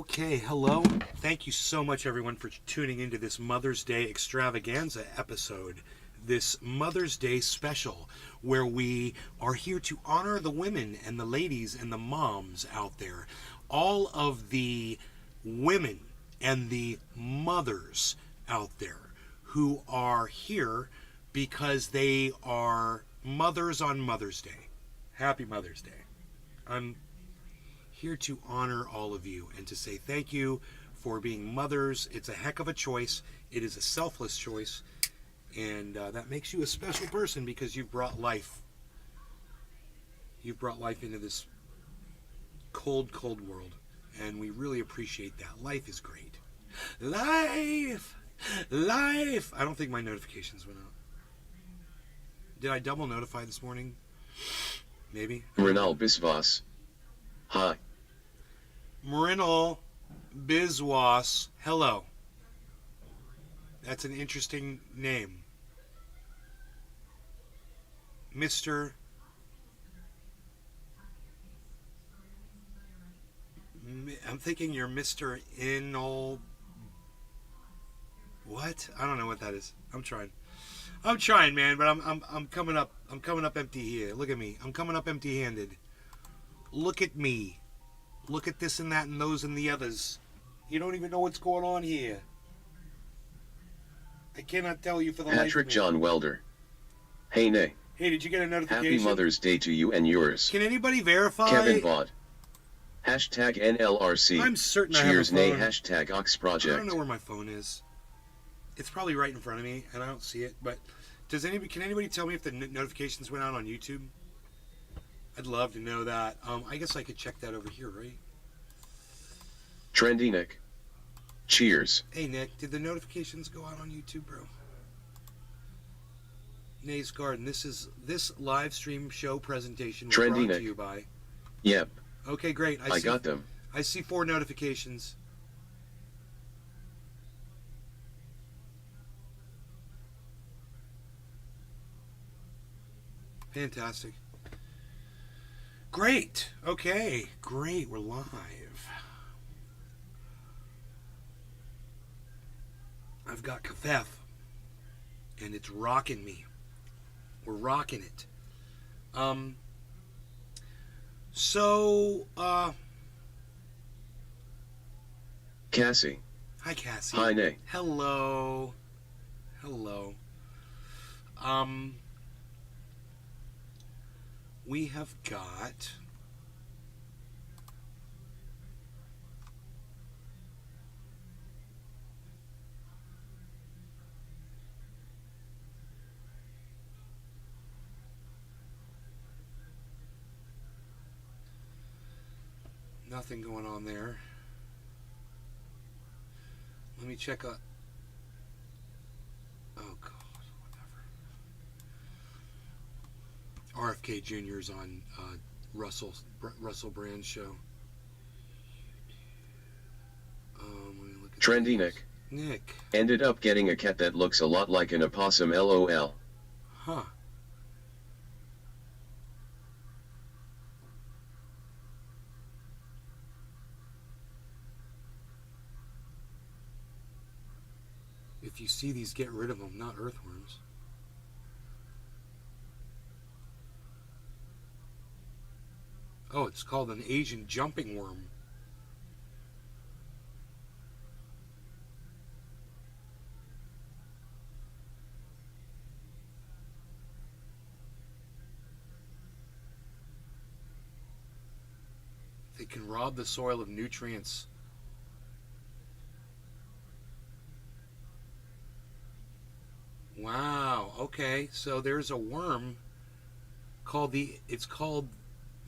Okay, hello. Thank you so much, everyone, for tuning into this Mother's Day extravaganza episode, this Mother's Day special, where we are here to honor the women and the ladies and the moms out there. All of the women and the mothers out there who are here because they are mothers on Mother's Day. Happy Mother's Day. I'm here to honor all of you and to say thank you for being mothers. It's a heck of a choice. It is a selfless choice, and that makes you a special person because you've brought life. You've brought life into this cold, cold world, and we really appreciate that. Life is great. Life! Life! I don't think my notifications went out. Did I double notify this morning? Maybe. Mrinal Biswas. Hi. Mrinal Biswas. Hello. That's an interesting name. Mr. I'm thinking you're Mr. Inol. What? I don't know what that is. I'm trying, man, but I'm coming up. I'm coming up empty here. Look at me. I'm coming up empty-handed. Look at me. Look at this and that and those and the others. You don't even know what's going on here. I cannot tell you for the life of me. Patrick John Welder. Hey Nay. Hey, did you get a notification? Happy Mother's Day to you and yours. Can anybody verify? Kevin Vaught. Hashtag NLRC. I'm certain Cheers I have a Nay. phone. Hashtag Ox I Project. don't know where my phone is. It's probably right in front of me, and I don't see it. But can anybody tell me if the notifications went out on YouTube? I'd love to know that. I guess I could check that over here, right? Trendy Nick. Cheers. Hey, Nick, did the notifications go out on YouTube, bro? Nay's Garden. This live stream show presentation was Trendy brought Nick. to you by. Yep. Okay, great. I got them. I see 4 notifications. Fantastic. Great. Okay. Great. We're live. I've got Kafef, and it's rocking me. We're rocking it. Cassie. Hi, Cassie. Hi Nay. Hello. Hello. We have got nothing going on there. Let me check a. Oh God, whatever. RFK Jr.'s on Russell Brand's show. Let me look at Trendy this. Nick. Nick. Ended up getting a cat that looks a lot like an opossum LOL. Huh. If you see these, get rid of them, not earthworms. Oh, it's called an Asian jumping worm. They can rob the soil of nutrients. Wow. Okay. So there's a worm called it's called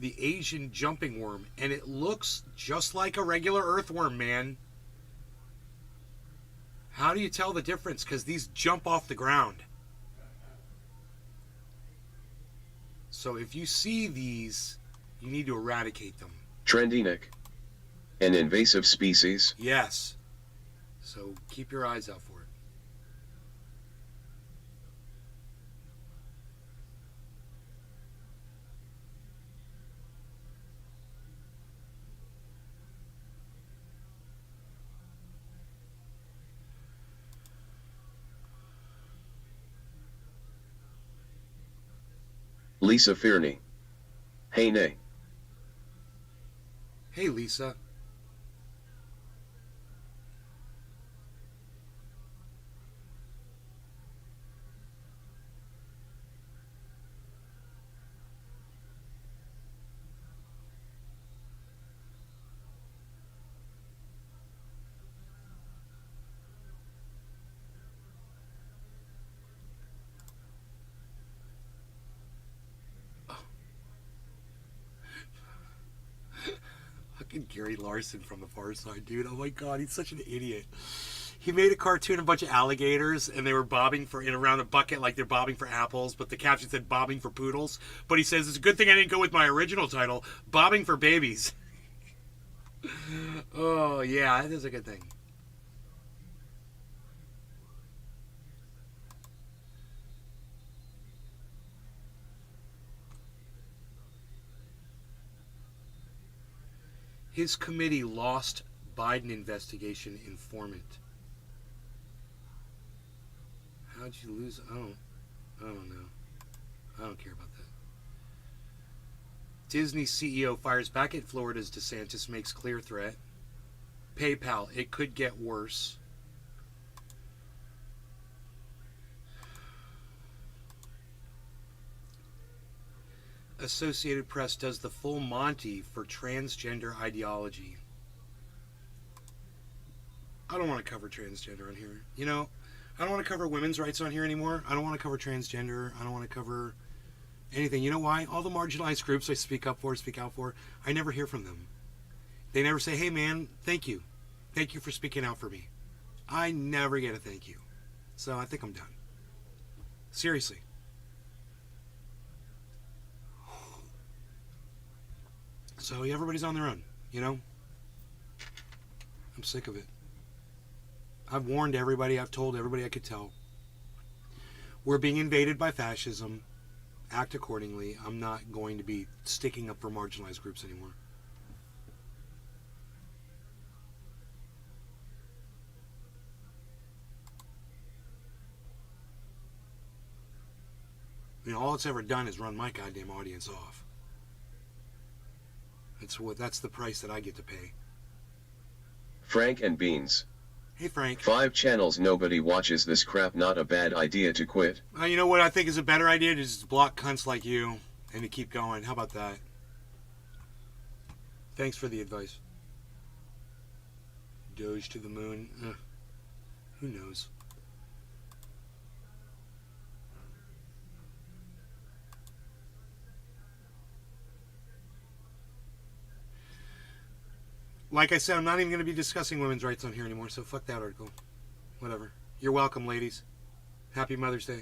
the Asian jumping worm, and it looks just like a regular earthworm, man. How do you tell the difference? Because these jump off the ground. So if you see these, you need to eradicate them. Trendy Nick. An invasive species. Yes. So keep your eyes out for it. Lisa Fearney. Hey nay. Hey, Lisa. Fucking Gary Larson from The Far Side, dude. Oh my god, he's such an idiot. He made a cartoon of a bunch of alligators, and they were bobbing for in around a bucket like they're bobbing for apples, but the caption said bobbing for poodles. But he says, it's a good thing I didn't go with my original title, bobbing for babies. Oh, yeah, that is a good thing. His committee lost Biden investigation informant. How'd you lose? I don't know. I don't care about that. Disney CEO fires back at Florida's DeSantis, makes clear threat. PayPal, it could get worse. Associated Press does the full Monty for transgender ideology. I don't want to cover transgender on here. You know, I don't want to cover women's rights on here anymore. I don't want to cover transgender. I don't want to cover anything. You know why? All the marginalized groups I speak out for, I never hear from them. They never say, hey man, thank you. Thank you for speaking out for me. I never get a thank you. So I think I'm done. Seriously. So everybody's on their own, you know? I'm sick of it. I've warned everybody, I've told everybody I could tell. We're being invaded by fascism. Act accordingly. I'm not going to be sticking up for marginalized groups anymore. You know, all it's ever done is run my goddamn audience off. That's the price that I get to pay. Frank and Beans. Hey Frank. 5 channels, nobody watches this crap, not a bad idea to quit. You know what I think is a better idea? To just block cunts like you and to keep going. How about that? Thanks for the advice. Doge to the moon. Who knows? Like I said, I'm not even going to be discussing women's rights on here anymore, so fuck that article. Whatever. You're welcome, ladies. Happy Mother's Day.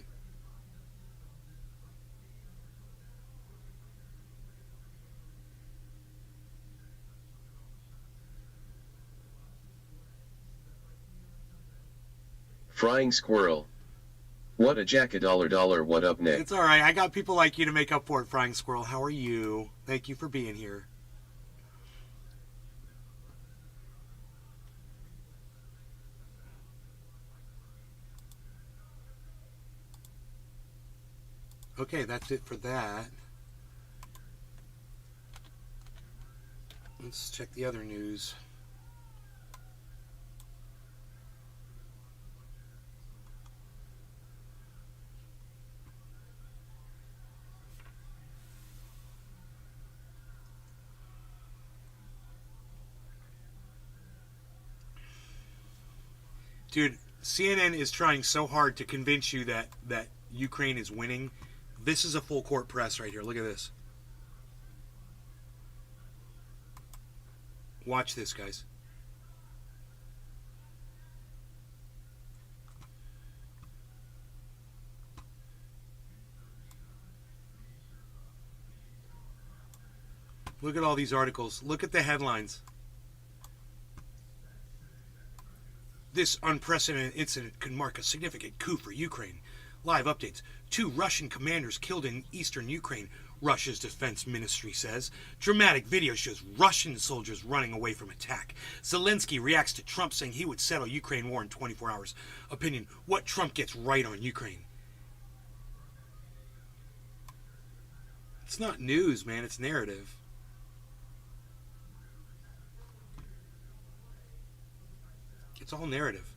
Frying squirrel. What a $1 what up, Nick? It's alright. I got people like you to make up for it, Frying Squirrel. How are you? Thank you for being here. Okay, that's it for that. Let's check the other news. Dude, CNN is trying so hard to convince you that Ukraine is winning. This is a full court press right here. Look at this. Watch this, guys. Look at all these articles. Look at the headlines. This unprecedented incident could mark a significant coup for Ukraine. Live updates. 2 Russian commanders killed in eastern Ukraine, Russia's defense ministry says. Dramatic video shows Russian soldiers running away from attack. Zelensky reacts to Trump saying he would settle Ukraine war in 24 hours. Opinion. What Trump gets right on Ukraine. It's not news, man. It's narrative. It's all narrative.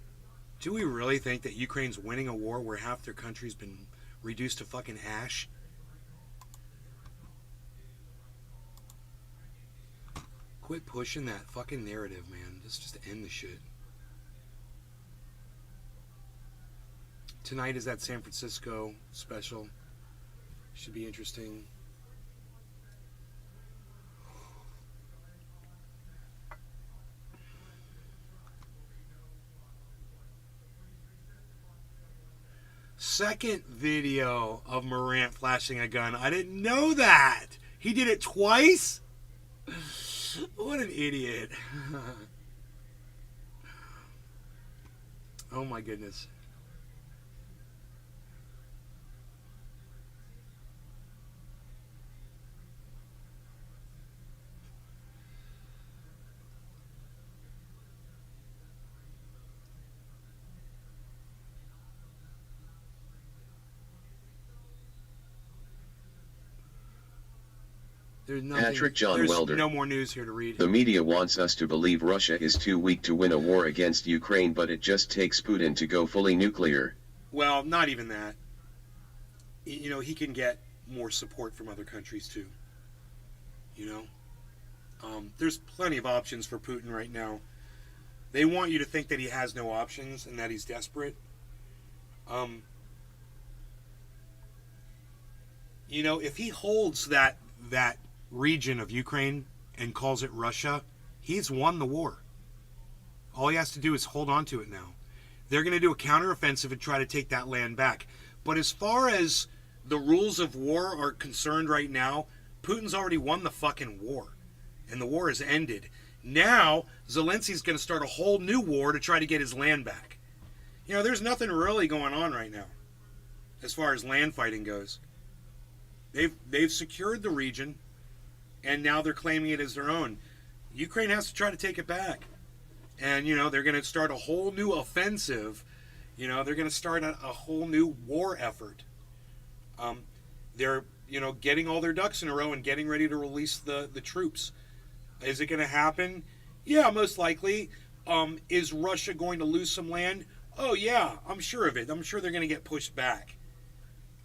Do we really think that Ukraine's winning a war where half their country's been reduced to fucking ash? Quit pushing that fucking narrative, man. Let's just end the shit. Tonight is that San Francisco special. Should be interesting. Second video of Morant flashing a gun. I didn't know that. He did it twice? What an idiot. Oh my goodness. There's nothing, Patrick John there's Welder. no more news here to read. The media wants us to believe Russia is too weak to win a war against Ukraine, but it just takes Putin to go fully nuclear. Well, not even that. You know, he can get more support from other countries too. You know? There's plenty of options for Putin right now. They want you to think that he has no options and that he's desperate. You know, if he holds that region of Ukraine and calls it Russia, he's won the war. All he has to do is hold on to it now. They're going to do a counteroffensive and try to take that land back. But as far as the rules of war are concerned right now, Putin's already won the fucking war. And the war has ended. Now, Zelensky's going to start a whole new war to try to get his land back. You know, there's nothing really going on right now as far as land fighting goes. They've secured the region, and now they're claiming it as their own. Ukraine has to try to take it back. And, you know, they're going to start a whole new offensive. You know, they're going to start a whole new war effort. They're, you know, getting all their ducks in a row and getting ready to release the troops. Is it going to happen? Yeah, most likely. Is Russia going to lose some land? Oh, yeah, I'm sure of it. I'm sure they're going to get pushed back.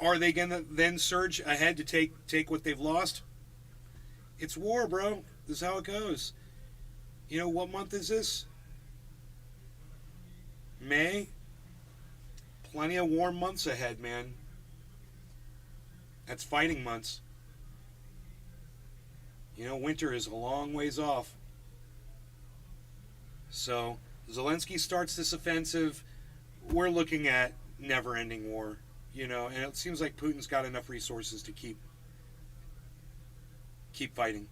Are they going to then surge ahead to take what they've lost? It's war, bro. This is how it goes. You know, what month is this? May? Plenty of warm months ahead, man. That's fighting months. You know, winter is a long ways off. So, Zelensky starts this offensive. We're looking at never-ending war. You know, and it seems like Putin's got enough resources to keep fighting.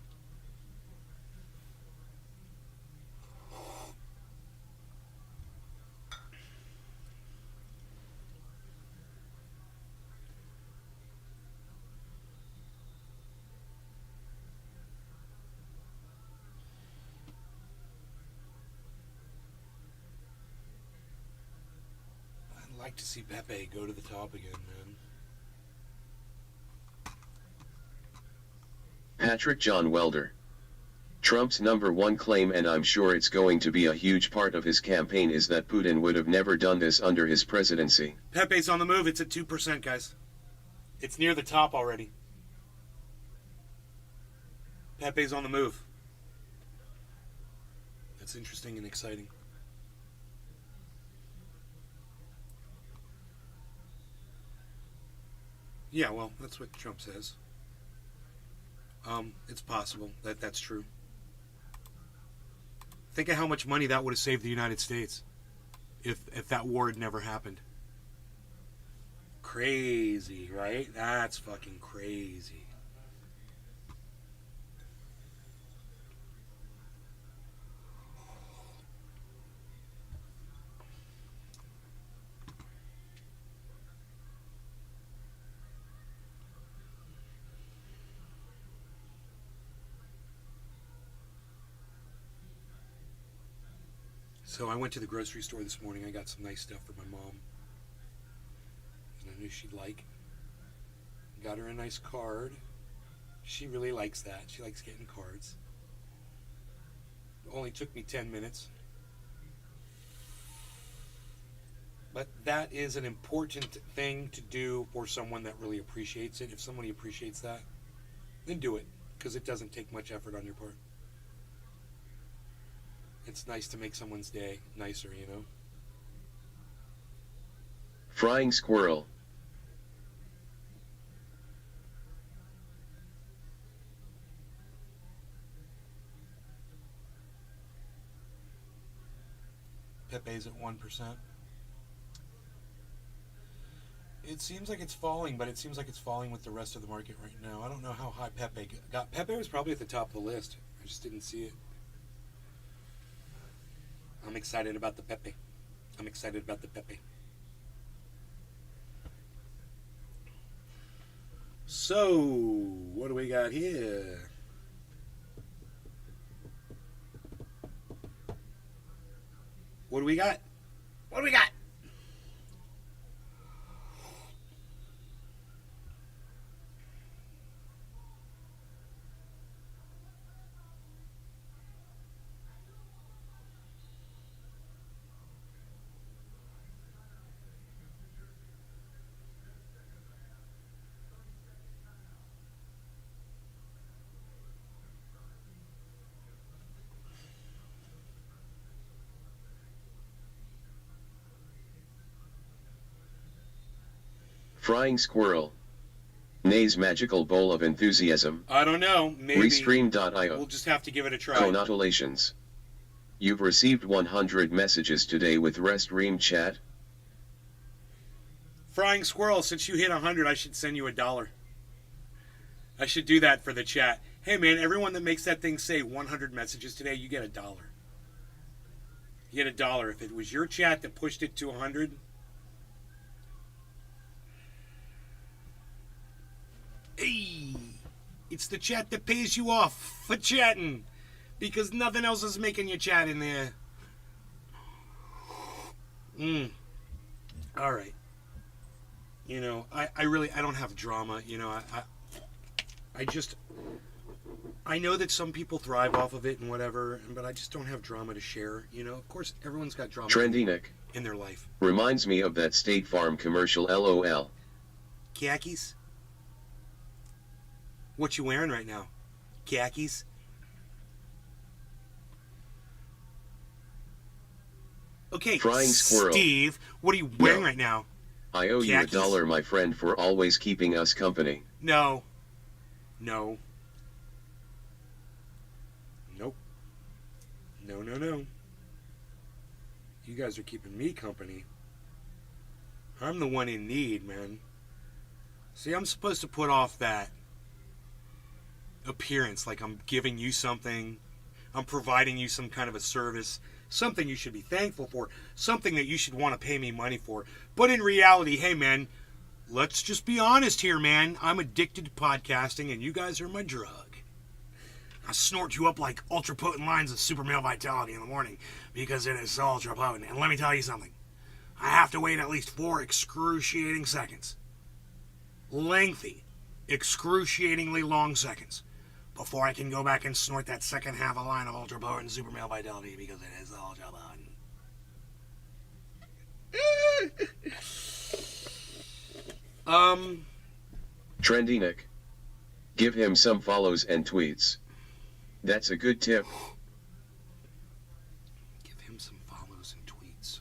I'd like to see Pepe go to the top again, man. Patrick John Welder. Trump's number one claim, and I'm sure it's going to be a huge part of his campaign, is that Putin would have never done this under his presidency. Pepe's on the move. It's at 2%, guys. It's near the top already. Pepe's on the move. That's interesting and exciting. Yeah, well, that's what Trump says. It's possible that that's true. Think of how much money that would have saved the United States if that war had never happened. Crazy, right? That's fucking crazy. So I went to the grocery store this morning. I got some nice stuff for my mom. And I knew she'd like. Got her a nice card. She really likes that. She likes getting cards. It only took me 10 minutes. But that is an important thing to do for someone that really appreciates it. If somebody appreciates that, then do it, because it doesn't take much effort on your part. It's nice to make someone's day nicer, you know? Frying squirrel. Pepe's at 1%. It seems like it's falling, but it seems like it's falling with the rest of the market right now. I don't know how high Pepe got. Pepe was probably at the top of the list. I just didn't see it. I'm excited about the Pepe. I'm excited about the Pepe. So, what do we got here? What do we got? What do we got? Frying squirrel. Nay's magical bowl of enthusiasm. I don't know. Maybe. Restream.io. We'll just have to give it a try. Congratulations. You've received 100 messages today with Restream chat. Frying Squirrel, since you hit 100, I should send you $1. I should do that for the chat. Hey, man, everyone that makes that thing say 100 messages today, you get $1. You get $1. If it was your chat that pushed it to 100... Hey, it's the chat that pays you off for chatting, because nothing else is making you chat in there. All right. You know, I don't have drama. You know, I know that some people thrive off of it and whatever, but I just don't have drama to share. You know, of course, everyone's got drama Trendy Nick. in their life. Reminds me of that State Farm commercial LOL. Khakis? What you wearing right now? Khakis? Okay, Frying squirrel. Steve, what are you wearing No. right now? I owe Khakis? you $1, my friend, for always keeping us company. No. No. Nope. No, no, no. You guys are keeping me company. I'm the one in need, man. See, I'm supposed to put off that appearance like I'm giving you something. I'm providing you some kind of a service. Something you should be thankful for. Something that you should want to pay me money for. But in reality, hey, man, let's just be honest here, man. I'm addicted to podcasting, and you guys are my drug. I snort you up like ultra-potent lines of super male vitality in the morning because it is so ultra-potent. And let me tell you something. I have to wait at least 4 excruciating seconds. Lengthy, excruciatingly long seconds before I can go back and snort that second half a line of ultra-potent super male vitality because it is ultra-potent. Trendy Nick. Give him some follows and tweets. That's a good tip. Give him some follows and tweets.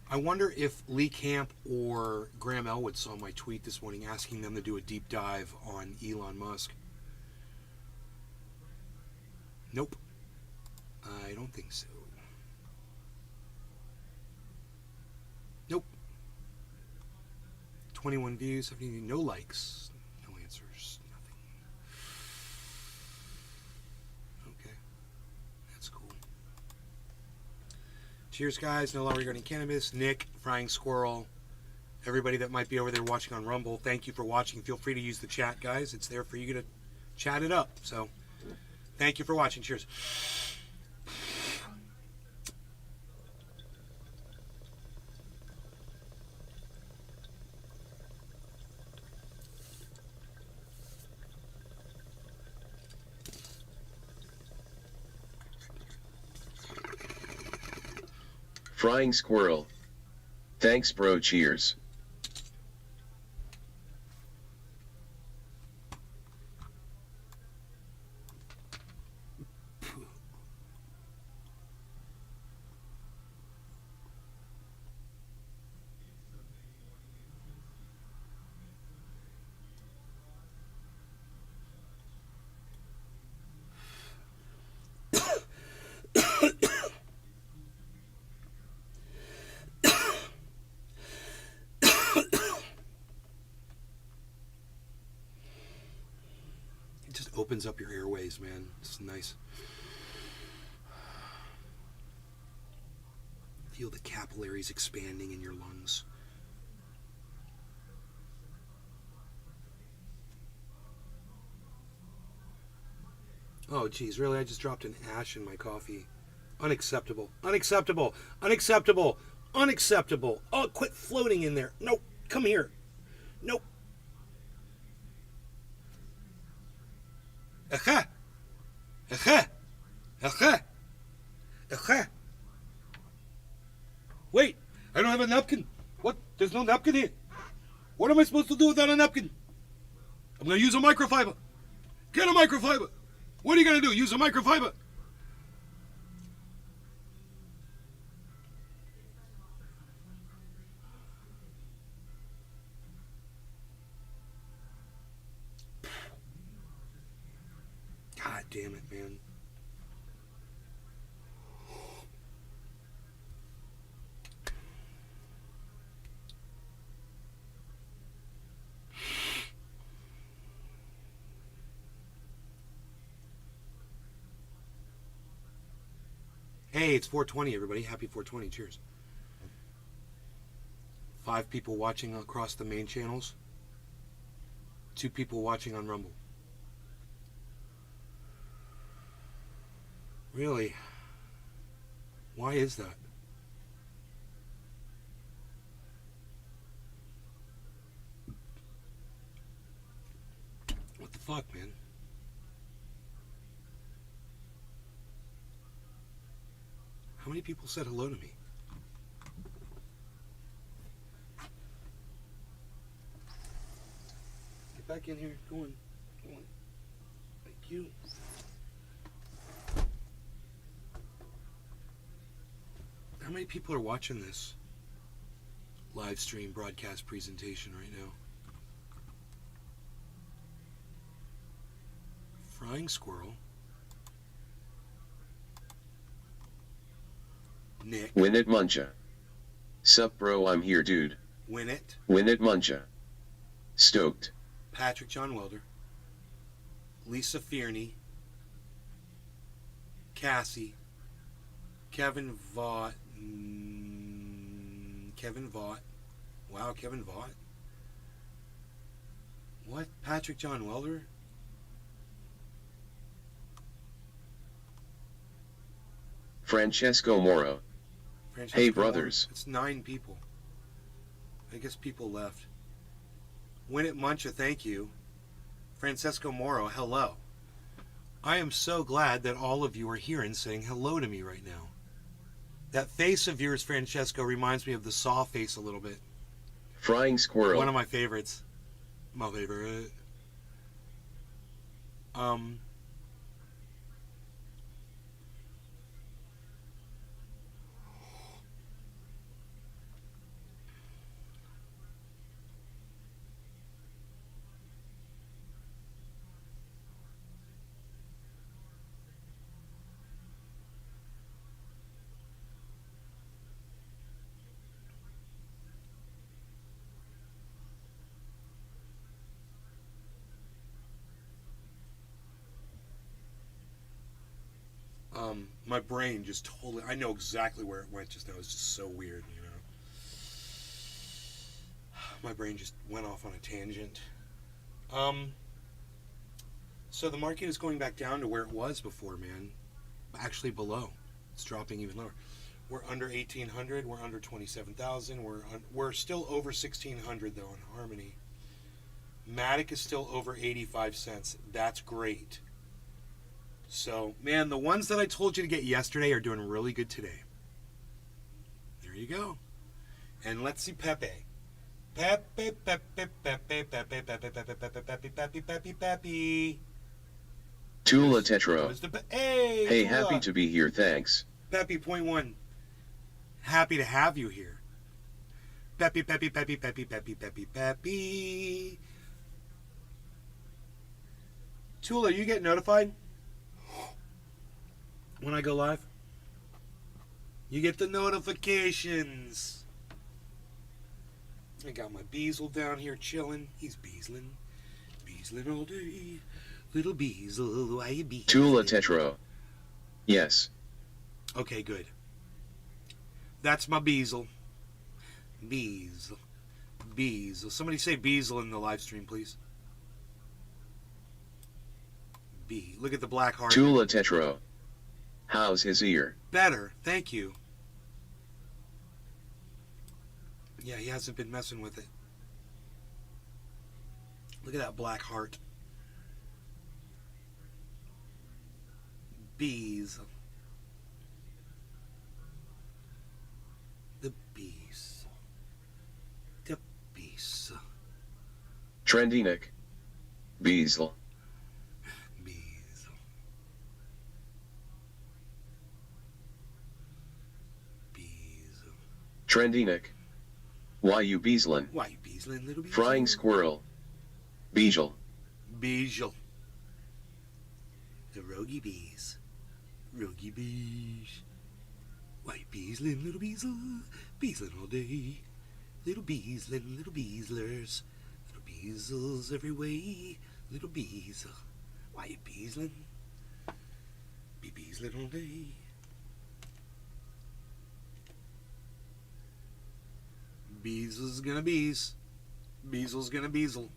I wonder if Lee Camp or Graham Elwood saw my tweet this morning asking them to do a deep dive on Elon Musk. Nope. I don't think so. Nope. 21 views, no likes, no answers, nothing. Okay. That's cool. Cheers, guys. No Law Regarding Cannabis. Nick, Frying Squirrel. Everybody that might be over there watching on Rumble, thank you for watching. Feel free to use the chat, guys. It's there for you to chat it up. So, thank you for watching. Cheers. Frying squirrel. Thanks bro, cheers. It just opens up your airways, man. It's nice. Feel the capillaries expanding in your lungs. Oh, geez, really? I just dropped an ash in my coffee. Unacceptable. Unacceptable. Unacceptable. Unacceptable. Oh, quit floating in there. Nope. Come here. Nope. Aha. Aha. Aha. Aha. Wait, I don't have a napkin. What? There's no napkin here. What am I supposed to do without a napkin? I'm going to use a microfiber. Get a microfiber. What are you going to do? Use a microfiber? God damn it, man. Hey, it's 420, everybody. Happy 420. Cheers. 5 people watching across the main channels. 2 people watching on Rumble. Really? Why is that? What the fuck, man? How many people said hello to me? Get back in here. Go on. Go on. Thank you. How many people are watching this live stream broadcast presentation right now? Frying squirrel. Nick. Win it Muncha. Sup bro, I'm here dude. Win it. Win it Muncha. Stoked. Patrick John Welder. Lisa Fearney. Cassie. Kevin Vaught. Kevin Vaught. Wow, Kevin Vaught. What? Patrick John Welder? Francesco Moro. Francesco Hey Moro? brothers. It's 9 people. I guess people left. Win it Muncha, thank you. Francesco Moro, hello. I am so glad that all of you are here and saying hello to me right now. That face of yours, Francesco, reminds me of the Saw face a little bit. Frying squirrel. One of my favorites. My favorite. My brain just totally, I know exactly where it went just now. It's just so weird, you know. My brain just went off on a tangent. So the market is going back down to where it was before, man. Actually below. It's dropping even lower. We're under 1800, we're under 27,000, we're still over 1600 though in Harmony. Matic is still over 85 cents. That's great. So, man, the ones that I told you to get yesterday are doing really good today. you go. And let's see Pepe. Pepe, Pepe, Pepe, Pepe, Pepe, Pepe, Pepe, Pepe, Pepe, Pepe, Pepe. Tula Tetro. Hey, Hey, Tula. happy to be here, thanks. Pepe, point one. Happy to have you here. Pepe, Pepe, Pepe, Pepe, Pepe, Pepe, Pepe. Tula, you get notified when I go live? You get the notifications. I got my Beazle down here chilling. He's beazling. Beazling all day. Little Beazle, why you beazling? Tula Tetro. Yes. Okay, good. That's my Beazle. Beazle. Beazle. Somebody say Beazle in the live stream, please. B. Look at the black heart. Tula Tetro. How's his ear? Better. Thank you. Yeah, he hasn't been messing with it. Look at that black heart. Bees. The bees. The bees. Trendinik. Beazle. Bees. Bees. Trendinik. Why you beazlin'? Why you beezling, little bees? Frying squirrel. Beejel. Beejel. The rogy bees. Rogy bees. Why beezling, little beezle? Beezling all day. Little beezling, little beezlers. Little beezles every way. Little bees. Why you beezling? Be beezling all day. Beezle's gonna beez. Beezle's gonna beezle.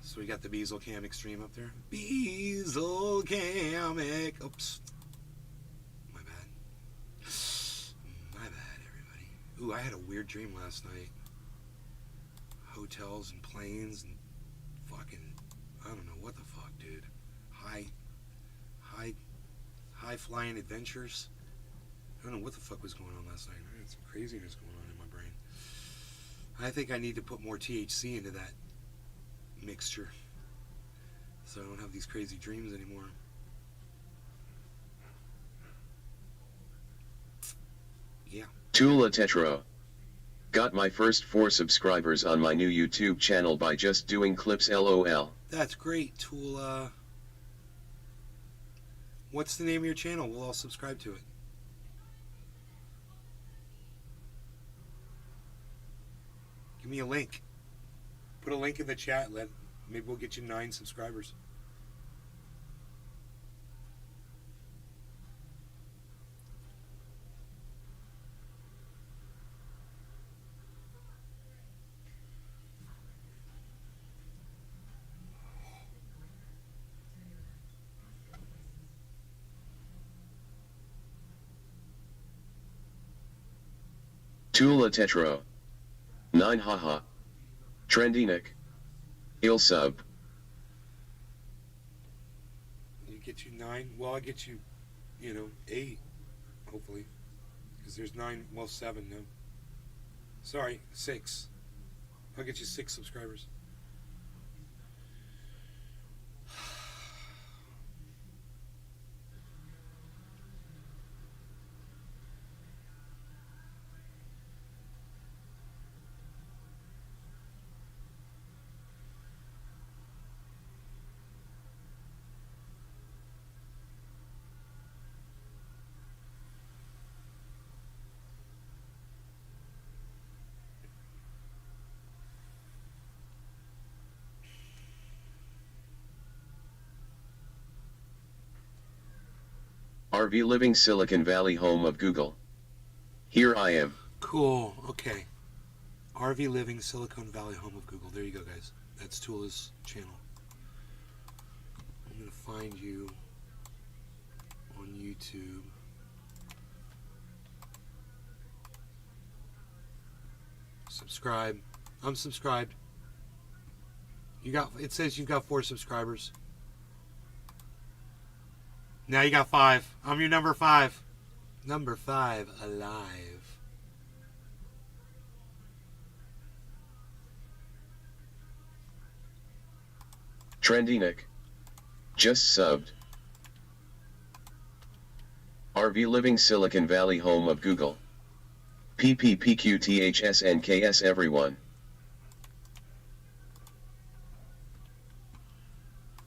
So we got the Beazle Cam Extreme up there. Beazle Camic. Oops. My bad. My bad, everybody. Ooh, I had a weird dream last night. Hotels and planes and fucking, I don't know what the fuck, dude. High flying adventures. I don't know what the fuck was going on last night. I had some craziness going on in my brain. I think I need to put more THC into that mixture so I don't have these crazy dreams anymore. Yeah. Tula Tetro. Got my first 4 subscribers on my new YouTube channel by just doing clips LOL. That's great, Tula. What's the name of your channel? We'll all subscribe to it. Give me a link. Put a link in the chat. Maybe we'll get you 9 subscribers. Tula Tetro. 9 haha. Trendinik. Il sub. You get you 9. Well, I get you, 8, hopefully, because there's 9. Well, 7 now. Sorry, 6. I'll get you 6 subscribers. RV living Silicon Valley, home of Google. Here I am. Cool. Okay. RV Living, Silicon Valley, home of Google. There you go, guys. That's Tula's channel. I'm going to find you on YouTube. Subscribe. I'm subscribed. It says you've got 4 subscribers. Now you got 5. I'm your number 5. Number 5 alive. Trendy Nick. Just subbed. RV Living Silicon Valley, home of Google. PPPQTHSNKS everyone.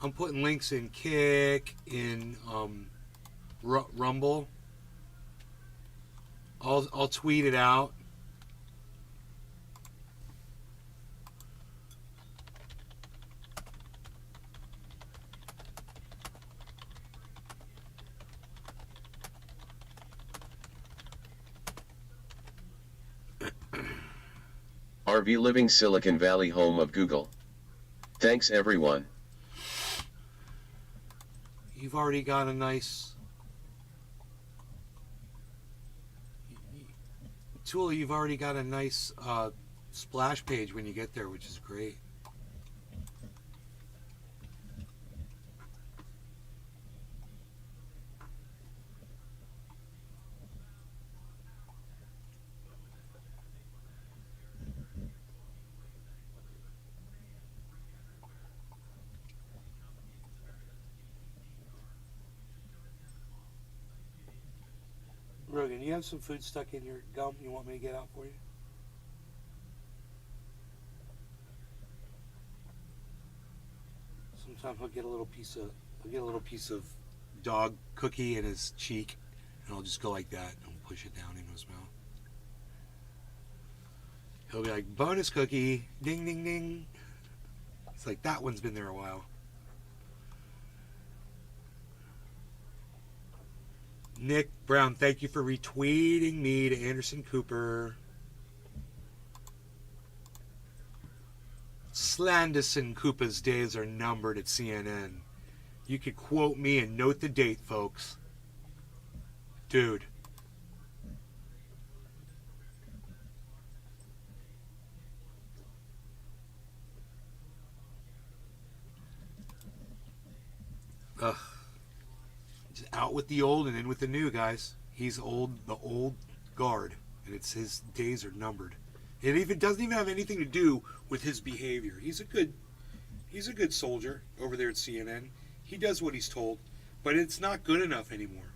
I'm putting links in Kick, in Rumble. I'll tweet it out. RV Living Silicon Valley, home of Google. Thanks everyone. You've already got a nice... Tula, you've already got a nice splash page when you get there, which is great. Rogan, you have some food stuck in your gum you want me to get out for you? Sometimes I'll get a little piece of dog cookie in his cheek, and I'll just go like that and push it down into his mouth. He'll be like, bonus cookie, ding ding ding. It's like, that one's been there a while. Nick Brown, thank you for retweeting me to Anderson Cooper. Slanderson Cooper's days are numbered at CNN. You could quote me and note the date, folks. Dude. Ugh. Just out with the old and in with the new, guys. He's old, the old guard, and it's his days are numbered. It even doesn't even have anything to do with his behavior. He's a good soldier over there at CNN. He does what he's told, but it's not good enough anymore.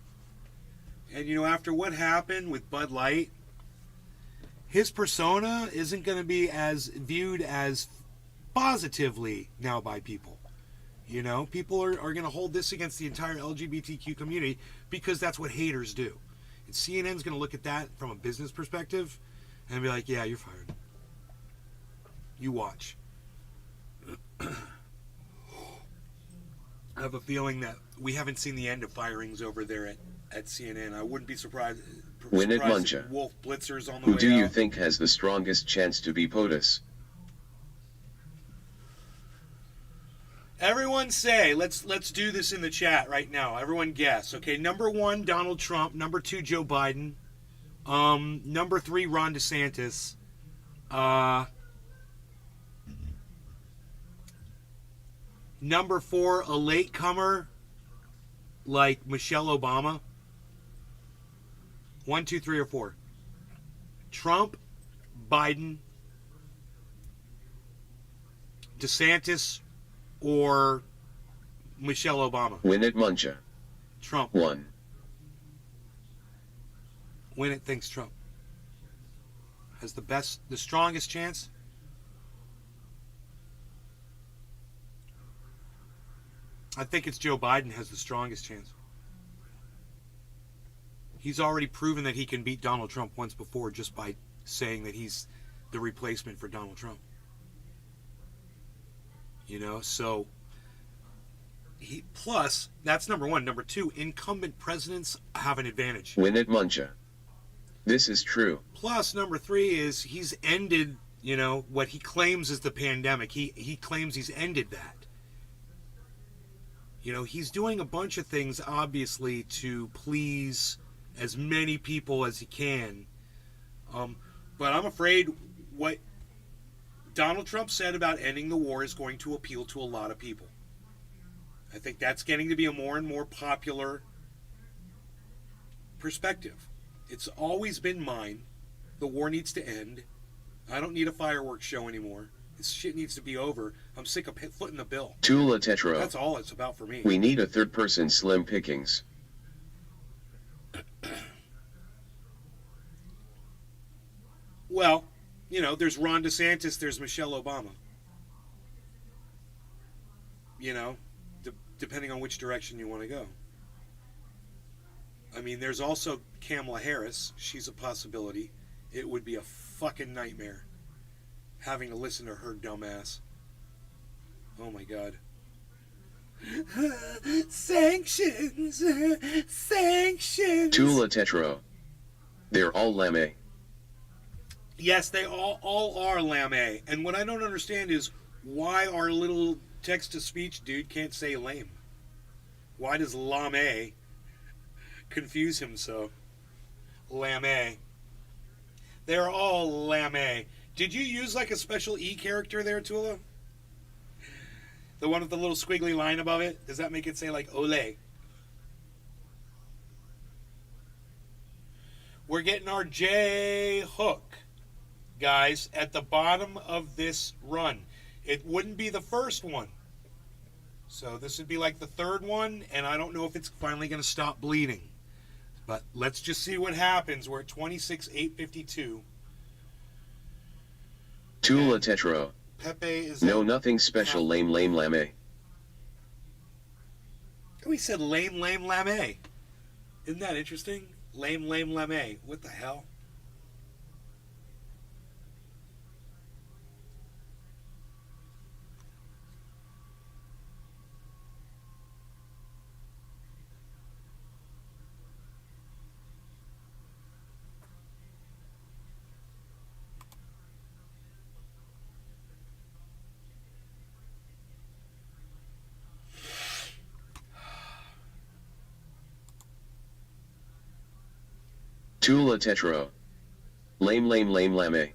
And you know, after what happened with Bud Light, his persona isn't going to be as viewed as positively now by people. You know, people are going to hold this against the entire LGBTQ community because that's what haters do. And CNN's going to look at that from a business perspective and be like, yeah, you're fired. You watch. I have a feeling that we haven't seen the end of firings over there at CNN. I wouldn't be surprised. Win it, Muncha. Wolf Blitzer's on the Who way do you out. think has the strongest chance to be POTUS? Everyone say, let's do this in the chat right now. Everyone guess. Okay, number 1, Donald Trump. Number 2, Joe Biden. Number 3, Ron DeSantis. Number 4, a latecomer like Michelle Obama. 1, 2, 3, or 4. Trump, Biden, DeSantis, or Michelle Obama. Win it, Muncha. Trump. 1. Win it, thinks Trump. Has the strongest chance. I think it's Joe Biden has the strongest chance. He's already proven that he can beat Donald Trump once before just by saying that he's the replacement for Donald Trump. You know, so plus, that's number 1. Number 2, incumbent presidents have an advantage. Win it, Muncha. This is true. Plus, number 3 is he's ended, you know, what he claims is the pandemic. He claims he's ended that. You know, he's doing a bunch of things, obviously, to please as many people as he can. But I'm afraid what Donald Trump said about ending the war is going to appeal to a lot of people. I think that's getting to be a more and more popular perspective. It's always been mine. The war needs to end. I don't need a fireworks show anymore. This shit needs to be over. I'm sick of footing the bill. Tula Tetro. That's all it's about for me. We need a third person Slim Pickings. Well, you know, there's Ron DeSantis, there's Michelle Obama. You know, depending on which direction you want to go. I mean, there's also Kamala Harris. She's a possibility. It would be a fucking nightmare having to listen to her dumbass. Oh my god. Sanctions! Sanctions! Tula Tetro. They're all lame. Yes, they all are lame. And what I don't understand is why our little text-to-speech dude can't say lame. Why does lame confuse him so? Lame. They're all lame. Did you use like a special E character there, Tula? The one with the little squiggly line above it? Does that make it say like ole? We're getting our J hook, guys, at the bottom of this run. It wouldn't be the first one. So this would be like the third one, and I don't know if it's finally going to stop bleeding. But let's just see what happens. We're at 26,852. Tula Tetro. Pepe is... No, nothing special. Lame lame. We said lame lame. Isn't that interesting? Lame lame. What the hell? Tula Tetro. Lame lame.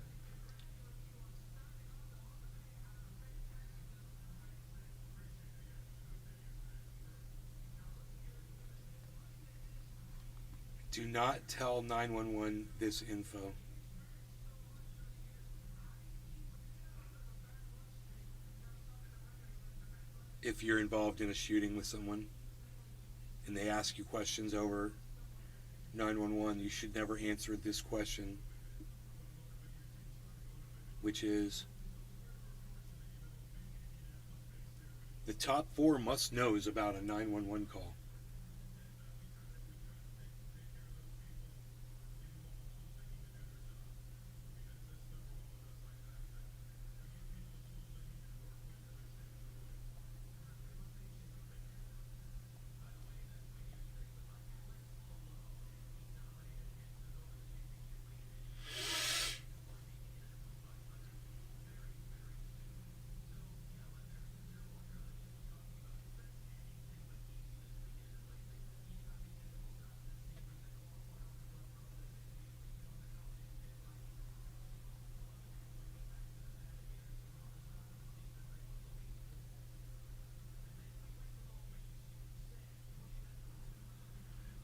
Do not tell 911 this info. If you're involved in a shooting with someone and they ask you questions over 911, you should never answer this question, which is the top 4 must-knows about a 911 call.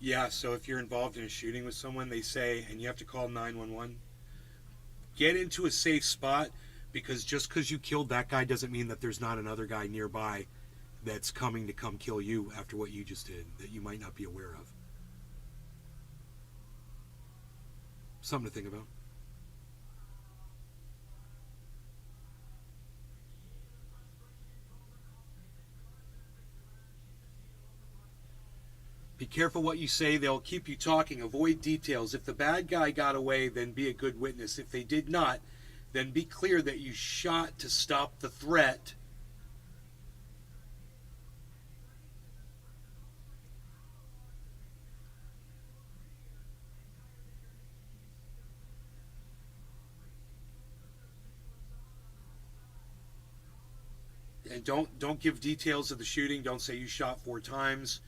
Yeah, so if you're involved in a shooting with someone, they say, and you have to call 911, get into a safe spot, because just because you killed that guy doesn't mean that there's not another guy nearby that's coming to come kill you after what you just did that you might not be aware of. Something to think about. Be careful what you say. They'll keep you talking. Avoid details. If the bad guy got away, then be a good witness. If they did not, then be clear that you shot to stop the threat. And don't give details of the shooting. Don't say you shot 4 times.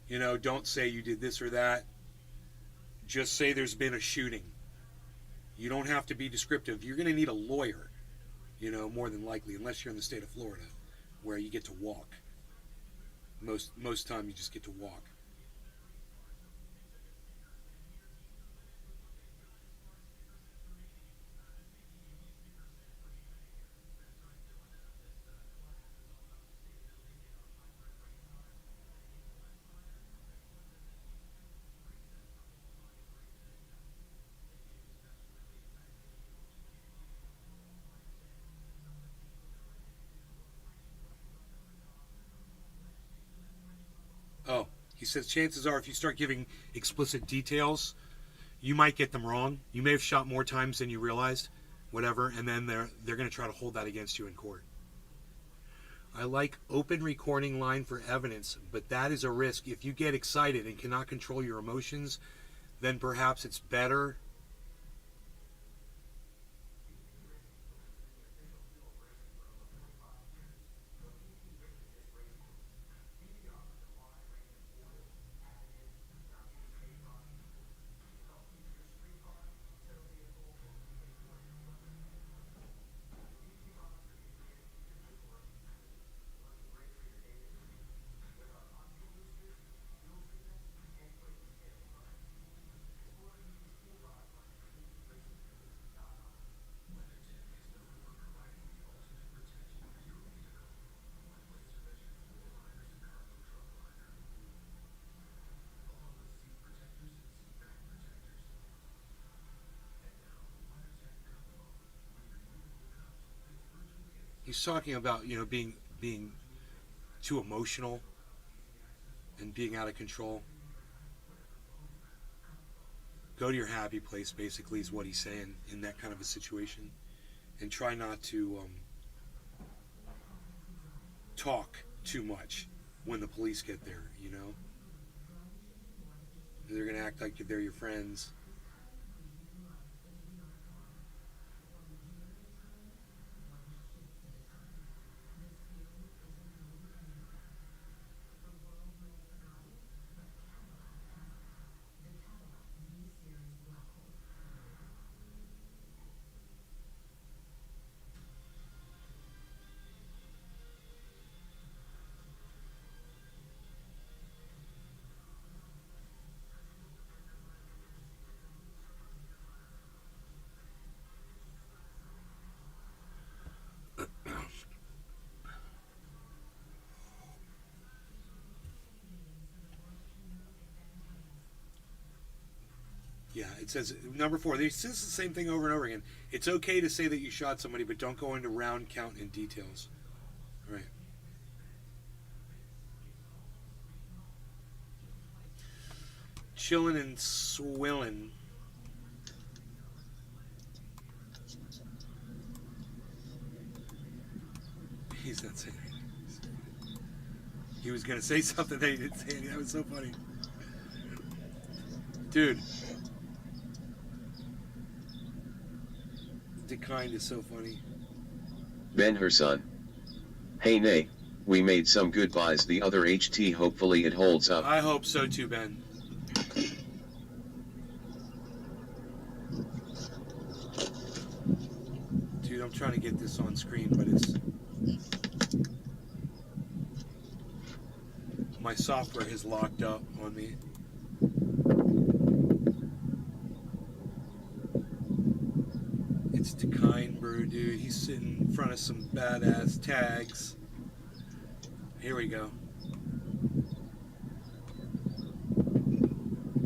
You know, don't say you did this or that. Just say there's been a shooting. You don't have to be descriptive. You're going to need a lawyer, you know, more than likely, unless you're in the state of Florida, where you get to walk. Most time you just get to walk. says chances are if you start giving explicit details, you might get them wrong. You may have shot more times than you realized, whatever, and then they're going to try to hold that against you in court. I like open recording line for evidence, but that is a risk. If you get excited and cannot control your emotions, then perhaps it's better. He's talking about, being too emotional and being out of control. Go to your happy place, basically, is what he's saying in that kind of a situation. And try not to talk too much when the police get there, They're going to act like they're your friends. Yeah, it says, number 4, this is the same thing over and over again. It's okay to say that you shot somebody, but don't go into round count and details. All right. Chillin' and swillin'. He's not saying anything. He was going to say something that he didn't say anything. That was so funny. Dude. The kind is so funny. Ben Herson. Hey Nay, we made some good buys the other HT, hopefully it holds up. I hope so too, Ben. Dude, I'm trying to get this on screen, but my software has locked up on me. It's Dekine Brew, dude. He's sitting in front of some badass tags. Here we go.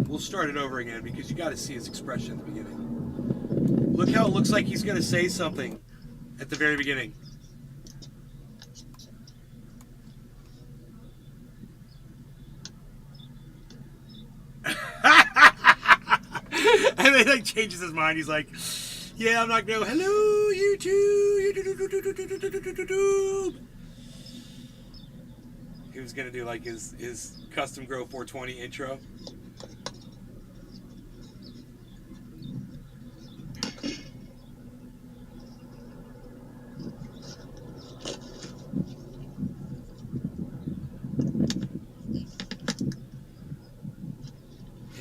We'll start it over again because you got to see his expression at the beginning. Look how it looks like he's going to say something at the very beginning. And then he changes his mind. He's like, yeah, I'm not going to go, hello, YouTube. He was going to do like his Custom Grow 420 intro.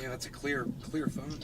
Yeah, that's a clear phone, man.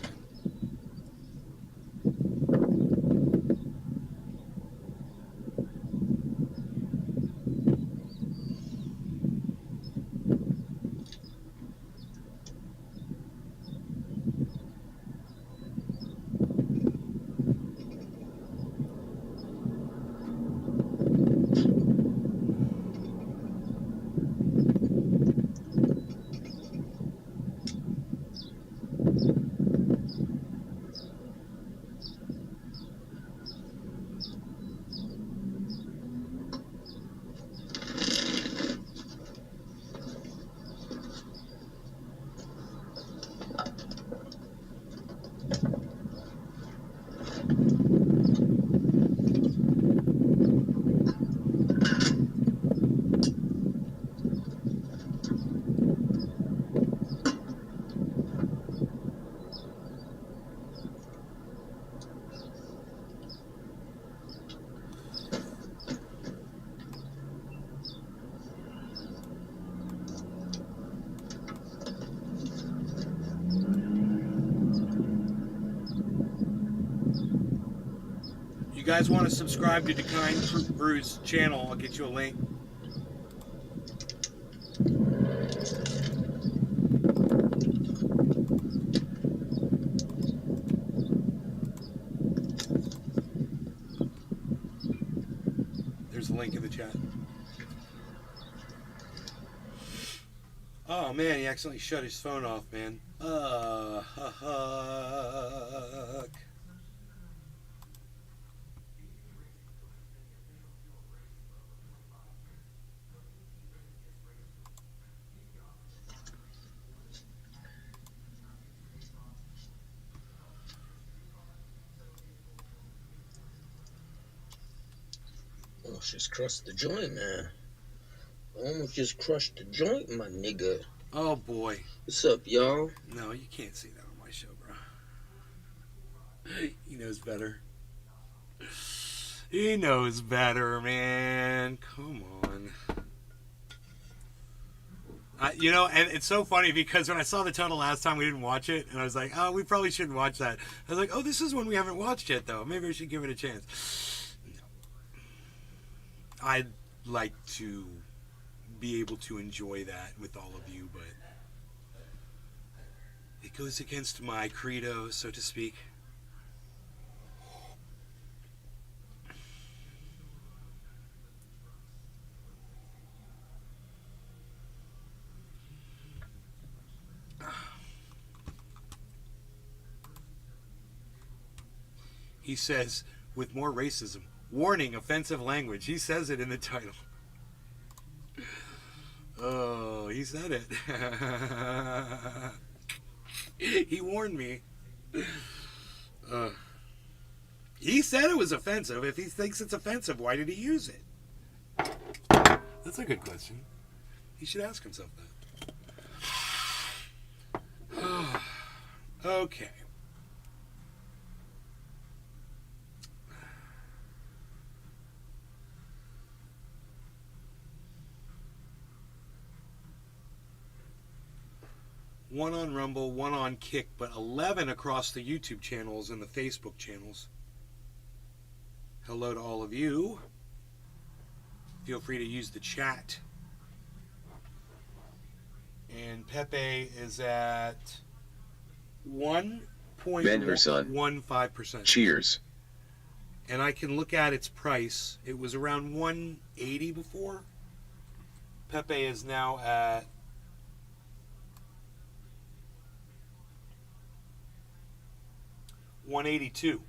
guys want to subscribe to Dekine Brew's channel, I'll get you a link. There's a link in the chat. Oh man, he accidentally shut his phone off, man. Fuck. Almost just crushed the joint, man. Almost just crushed the joint, my nigga. Oh boy. What's up, y'all? No, you can't say that on my show, bro. He knows better. He knows better, man. Come on. You know, and it's so funny because when I saw the title last time, we didn't watch it, and I was like, oh, we probably shouldn't watch that. I was like, oh, this is one we haven't watched yet, though. Maybe I should give it a chance. No. I'd like to be able to enjoy that with all of you, but it goes against my credo, so to speak. He says, with more racism, warning, offensive language. He says it in the title. Oh, he said it. He warned me. He said it was offensive. If he thinks it's offensive, why did he use it? That's a good question. He should ask himself that. Okay. One on Rumble, one on Kick, but 11 across the YouTube channels and the Facebook channels. Hello to all of you. Feel free to use the chat. And Pepe is at 1.15%. Cheers. And I can look at its price. It was around 180 before. Pepe is now at $182.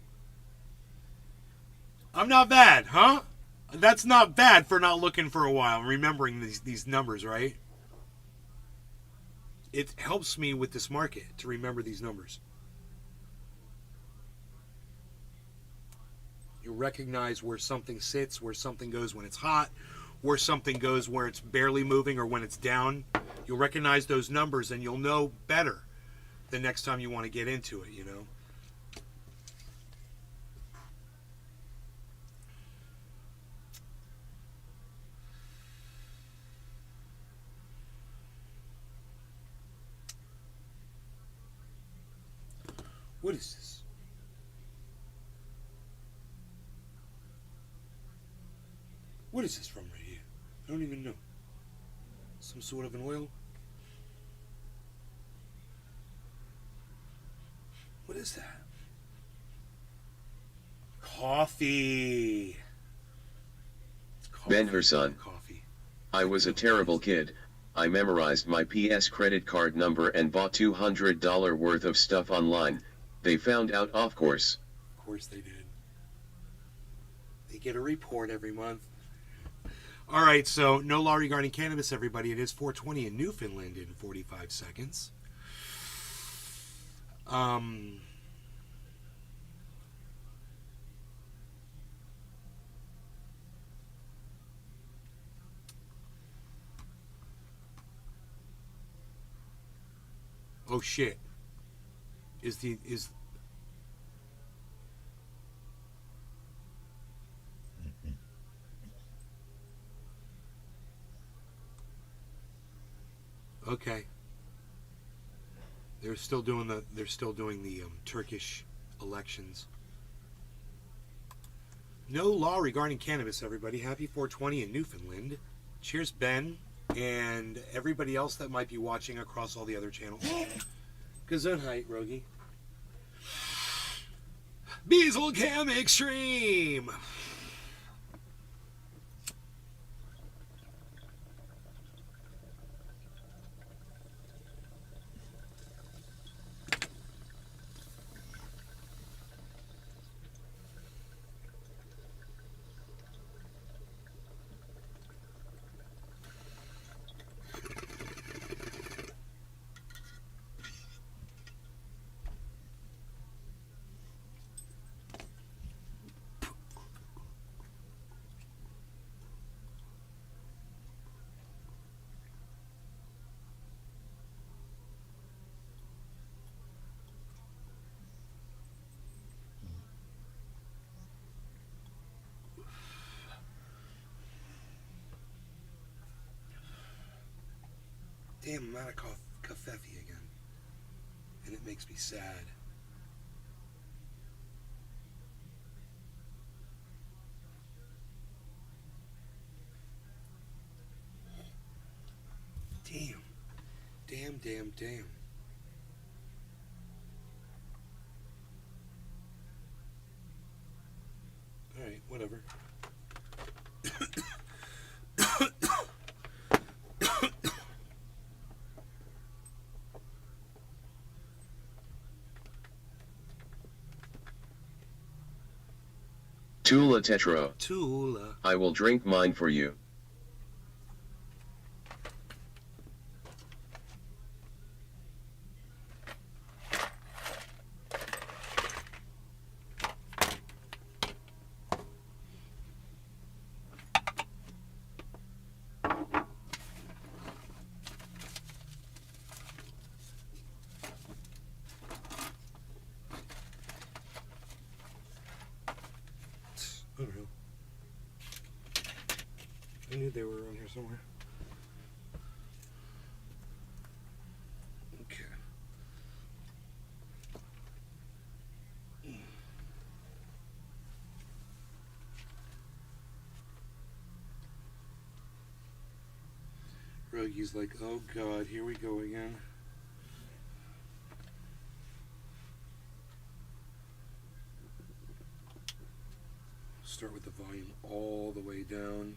I'm not bad, huh? That's not bad for not looking for a while, remembering these numbers, right? It helps me with this market to remember these numbers. You recognize where something sits, where something goes when it's hot, where something goes where it's barely moving or when it's down. You'll recognize those numbers and you'll know better the next time you want to get into it, you know? What is this? What is this from right here? I don't even know. Some sort of an oil? What is that? Coffee. Ben Herson. Coffee. I was a terrible kid. I memorized my PS credit card number and bought $200 worth of stuff online. They found out, of course. Of course they did. They get a report every month. All right, so no law regarding cannabis, everybody. It is 4:20 in Newfoundland in 45 seconds. Oh shit. Okay. They're still doing the Turkish elections. No law regarding cannabis, everybody. Happy 420 in Newfoundland. Cheers, Ben, and everybody else that might be watching across all the other channels. Gesundheit, Rogi. Beazle Cam Extreme! Damn, I'm out of Covfefe again. And it makes me sad. Damn. Damn. Alright, whatever. Tula Tetro. Tula. I will drink mine for you. Unreal. I knew they were around here somewhere. Okay. Rogi's like, oh god, here we go again. Start with the volume all the way down.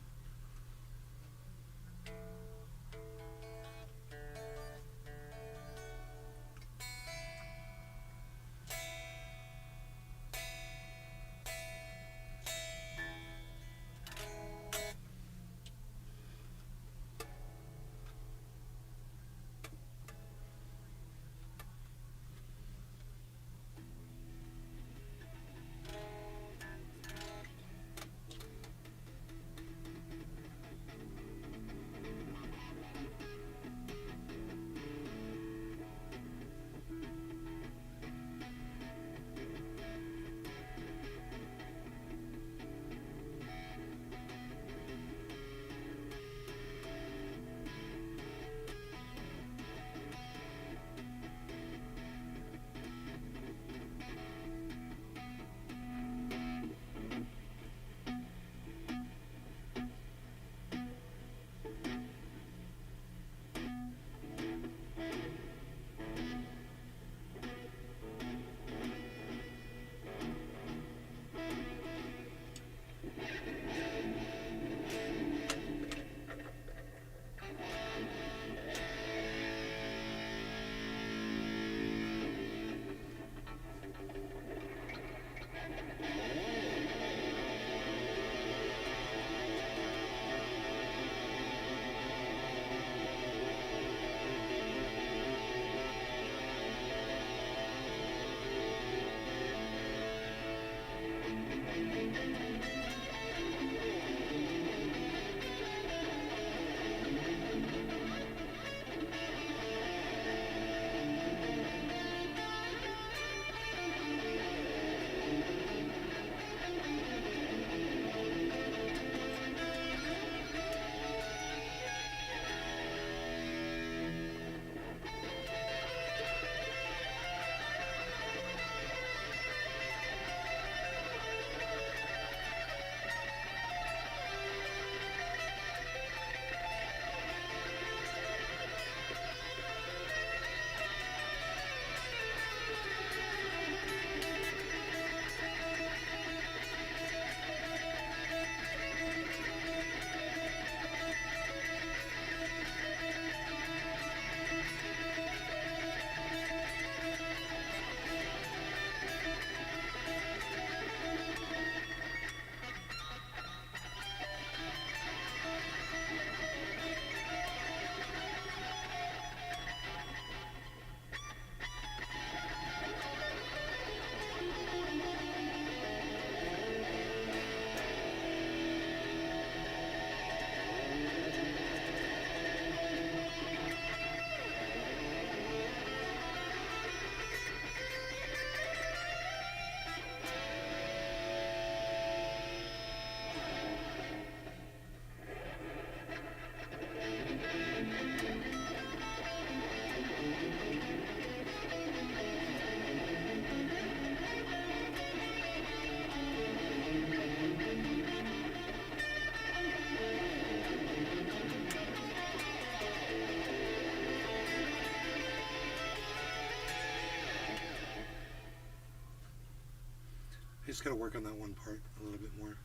just gotta work on that one part a little bit more.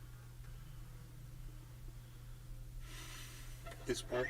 This part.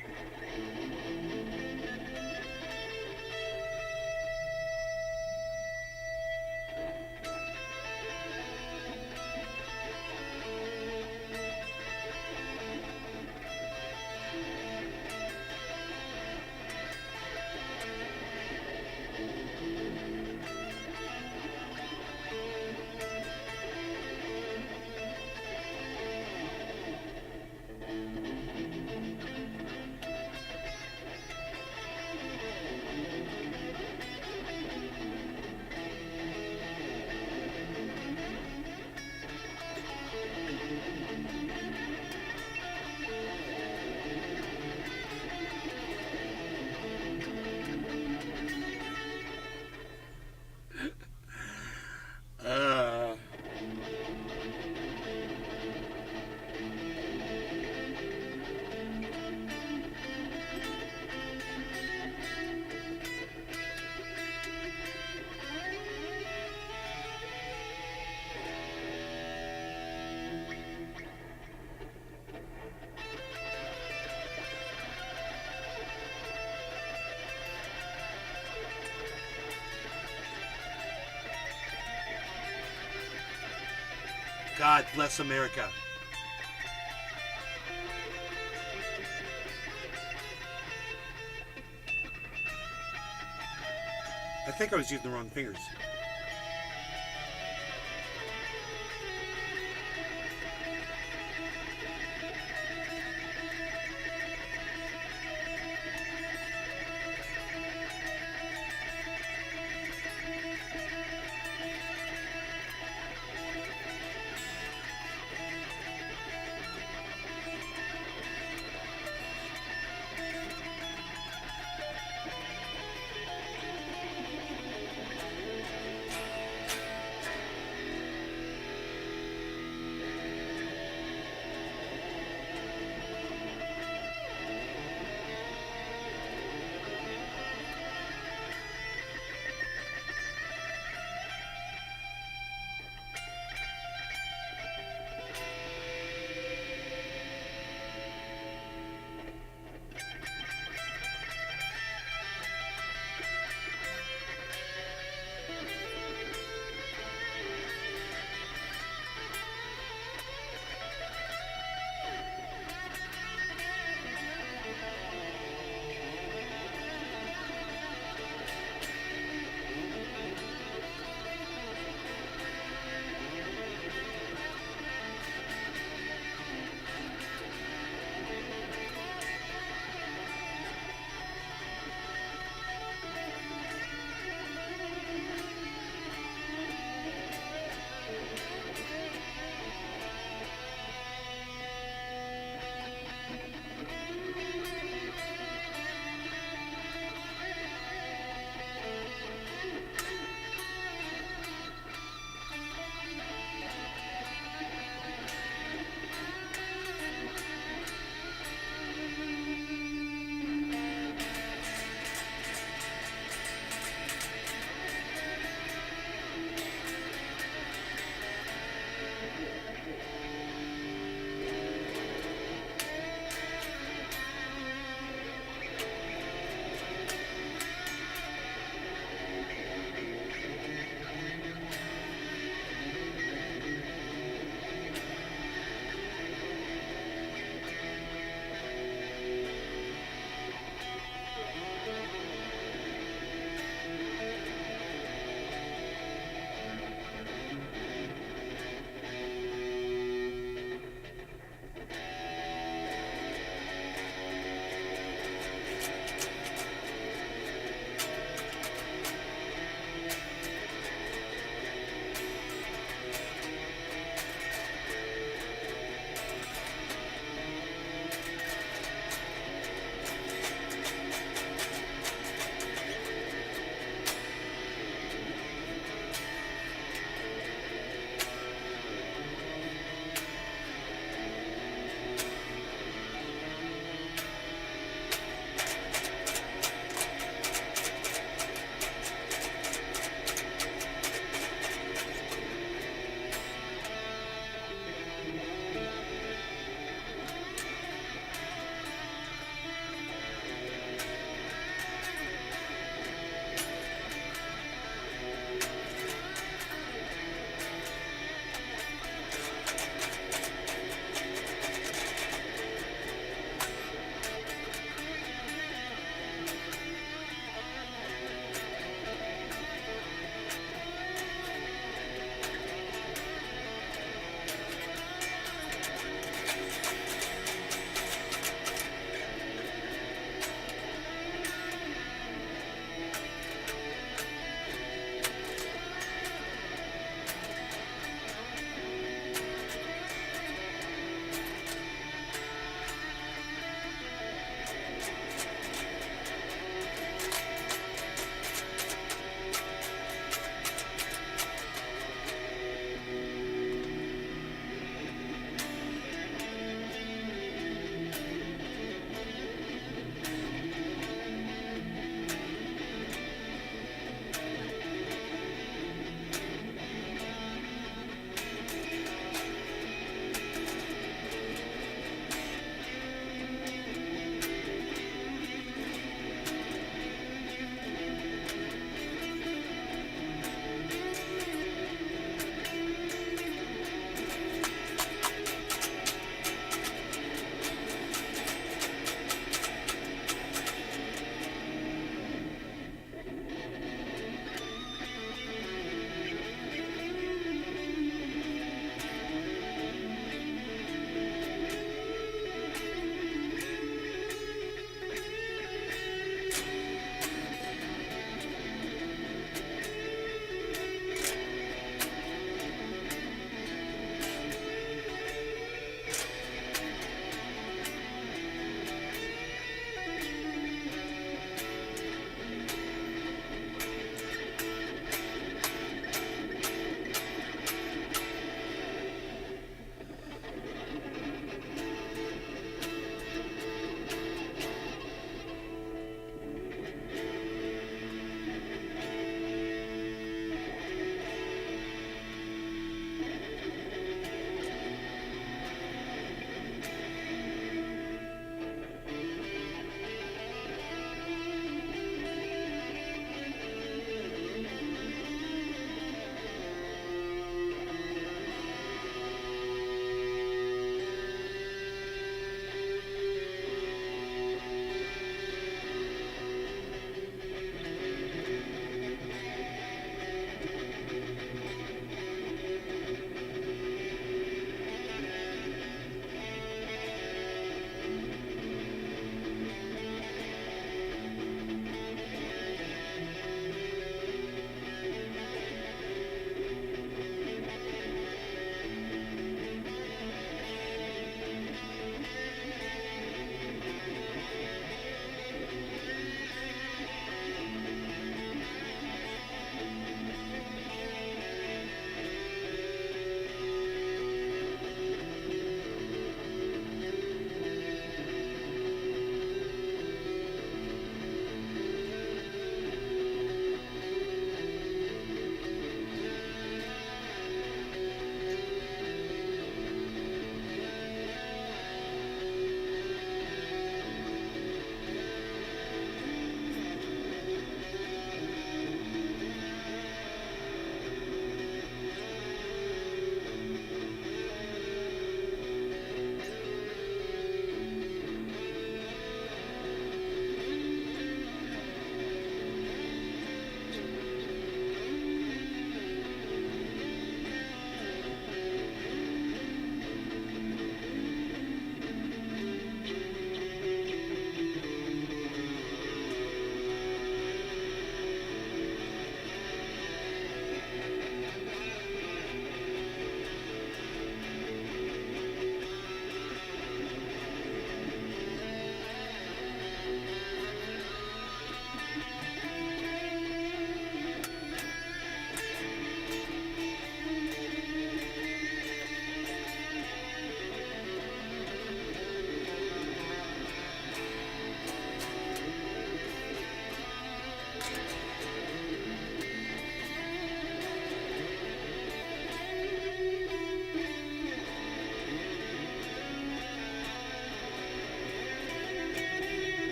God bless America. I think I was using the wrong fingers.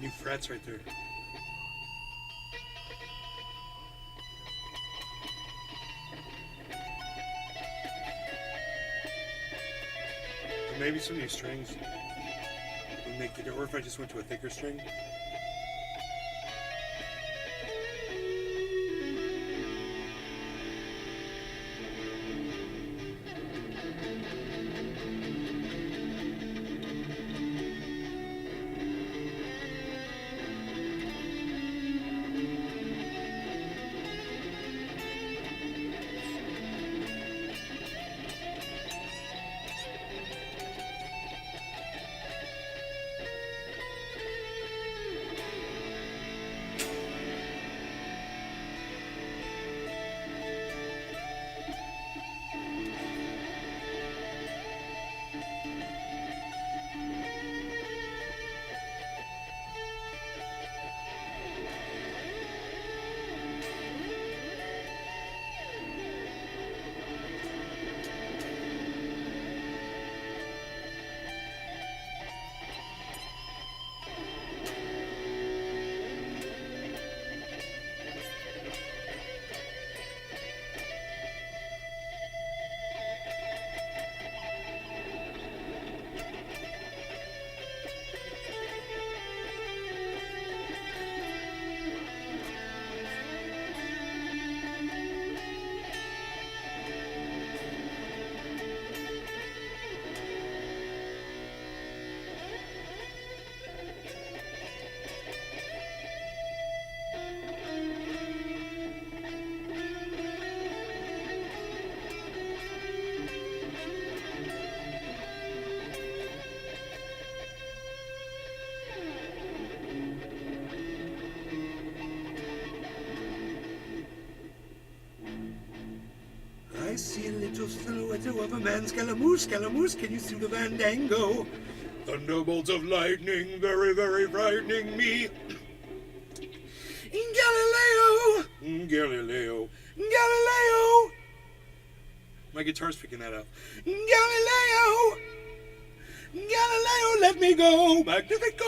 New frets right there. Or maybe some new strings would make the, or if I just went to a thicker string. I see a little silhouette of a man, Scaramouche, Scaramouche, can you see the fandango? Thunderbolts of lightning, very, very frightening me. Galileo, Galileo, Galileo. My guitar's picking that up. Galileo, Galileo, let me go, Magnifico.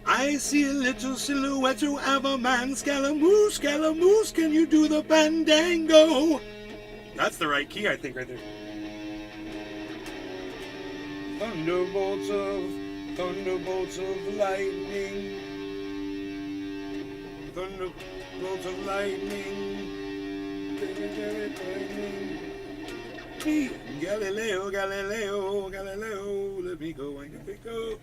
I see a little silhouette of a man, Scaramouche, Scaramouche, can you do the fandango? That's the right key, I think, right there. Thunderbolts of lightning. Thunderbolts of lightning. Very, very frightening. Me, Galileo, Galileo, Galileo, let me go, Magnifico.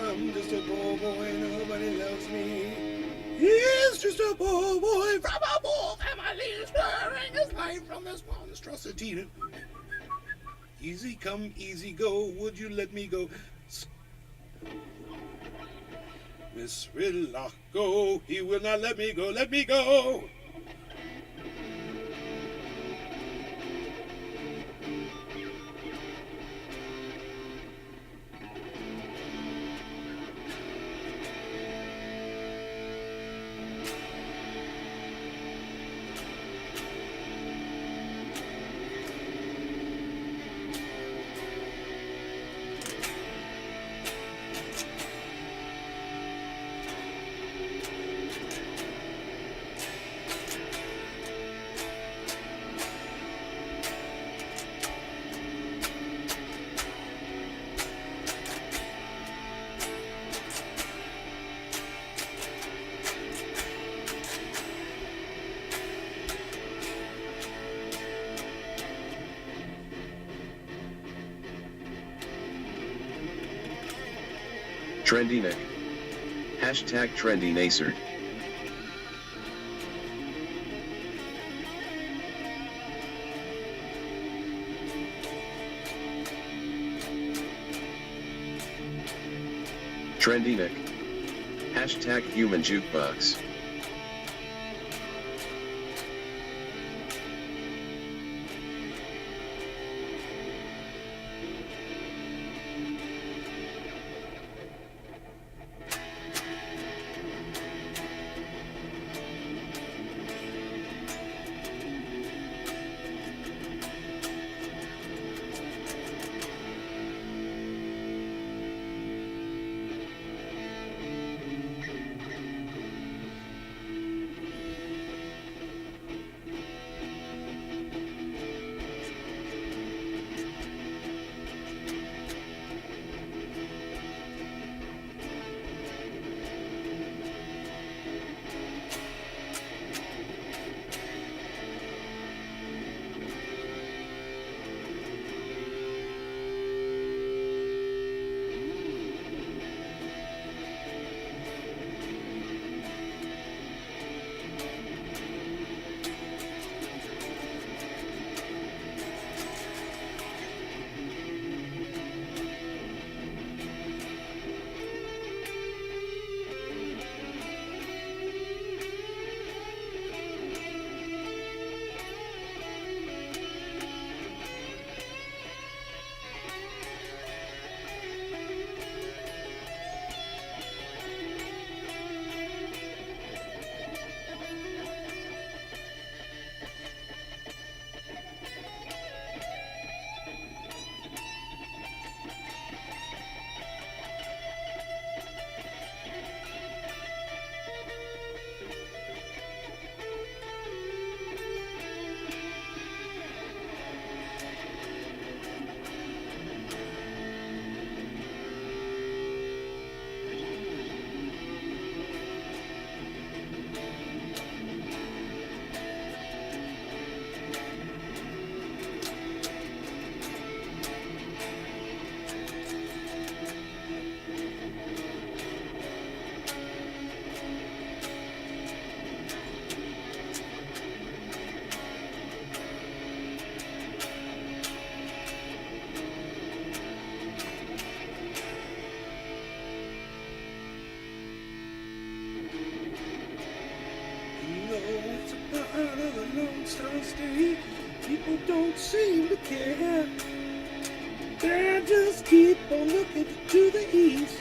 I'm just a poor boy, nobody loves me. He's just a poor boy from a poor family, sparing his life from this monstrosity. Easy come, easy go, would you let me go? Miss Rillaco, he will not let me go, let me go. Trendy Nick. Hashtag trendy Nasert. Trendy Nick. Hashtag human jukebox. It's a part of the Lone Star State. People don't seem to care. They just keep on looking to the east.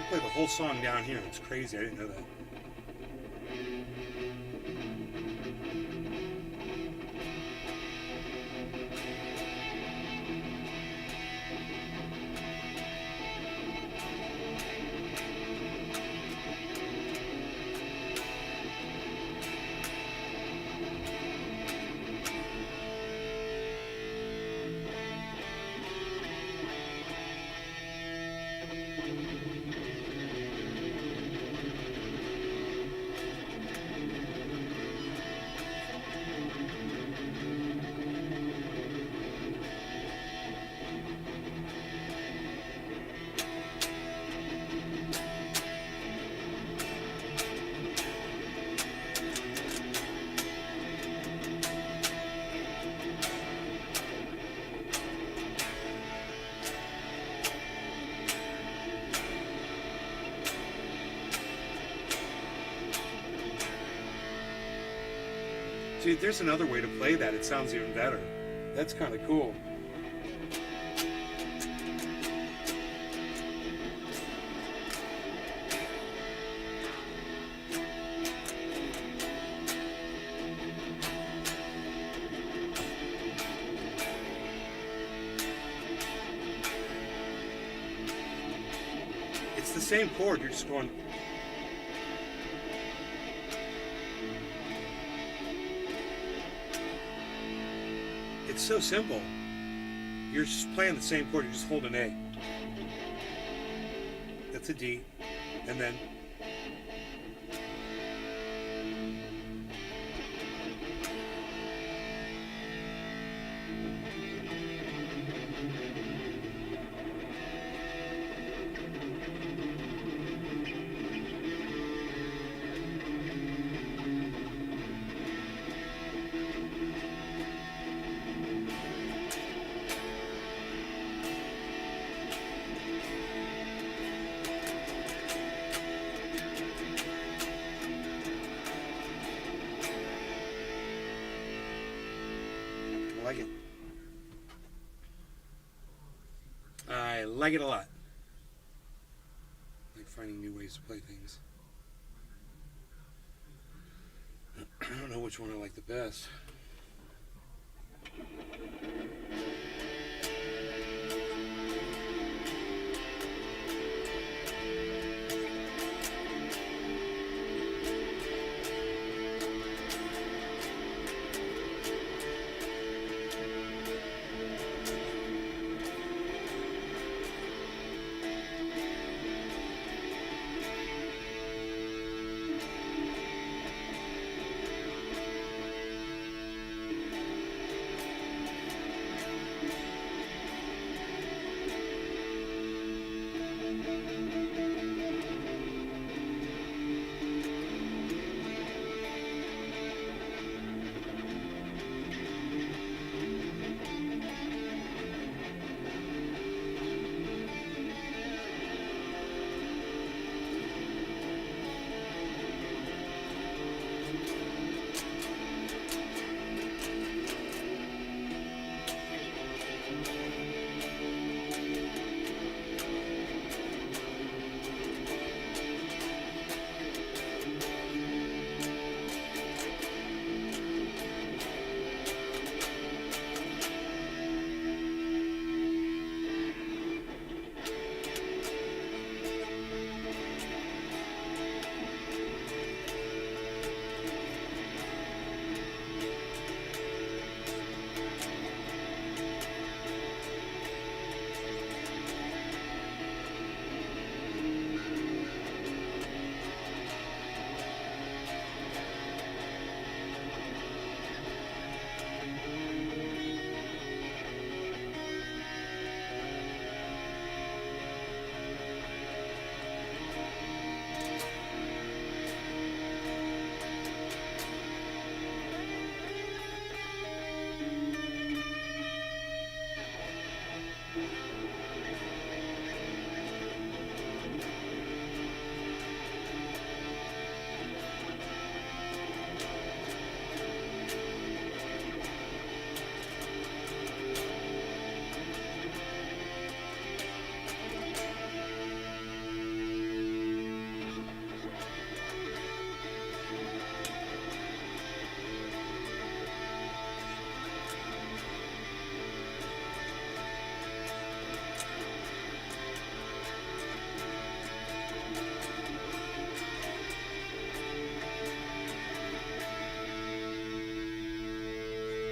Play the whole song down here. It's crazy. I didn't know that. Dude, there's another way to play that. It sounds even better. That's kind of cool. It's the same chord. You're just going... It's so simple. You're just playing the same chord. You just hold an A. That's a D. And then... I like it. I like it a lot. I like finding new ways to play things. I don't know which one I like the best.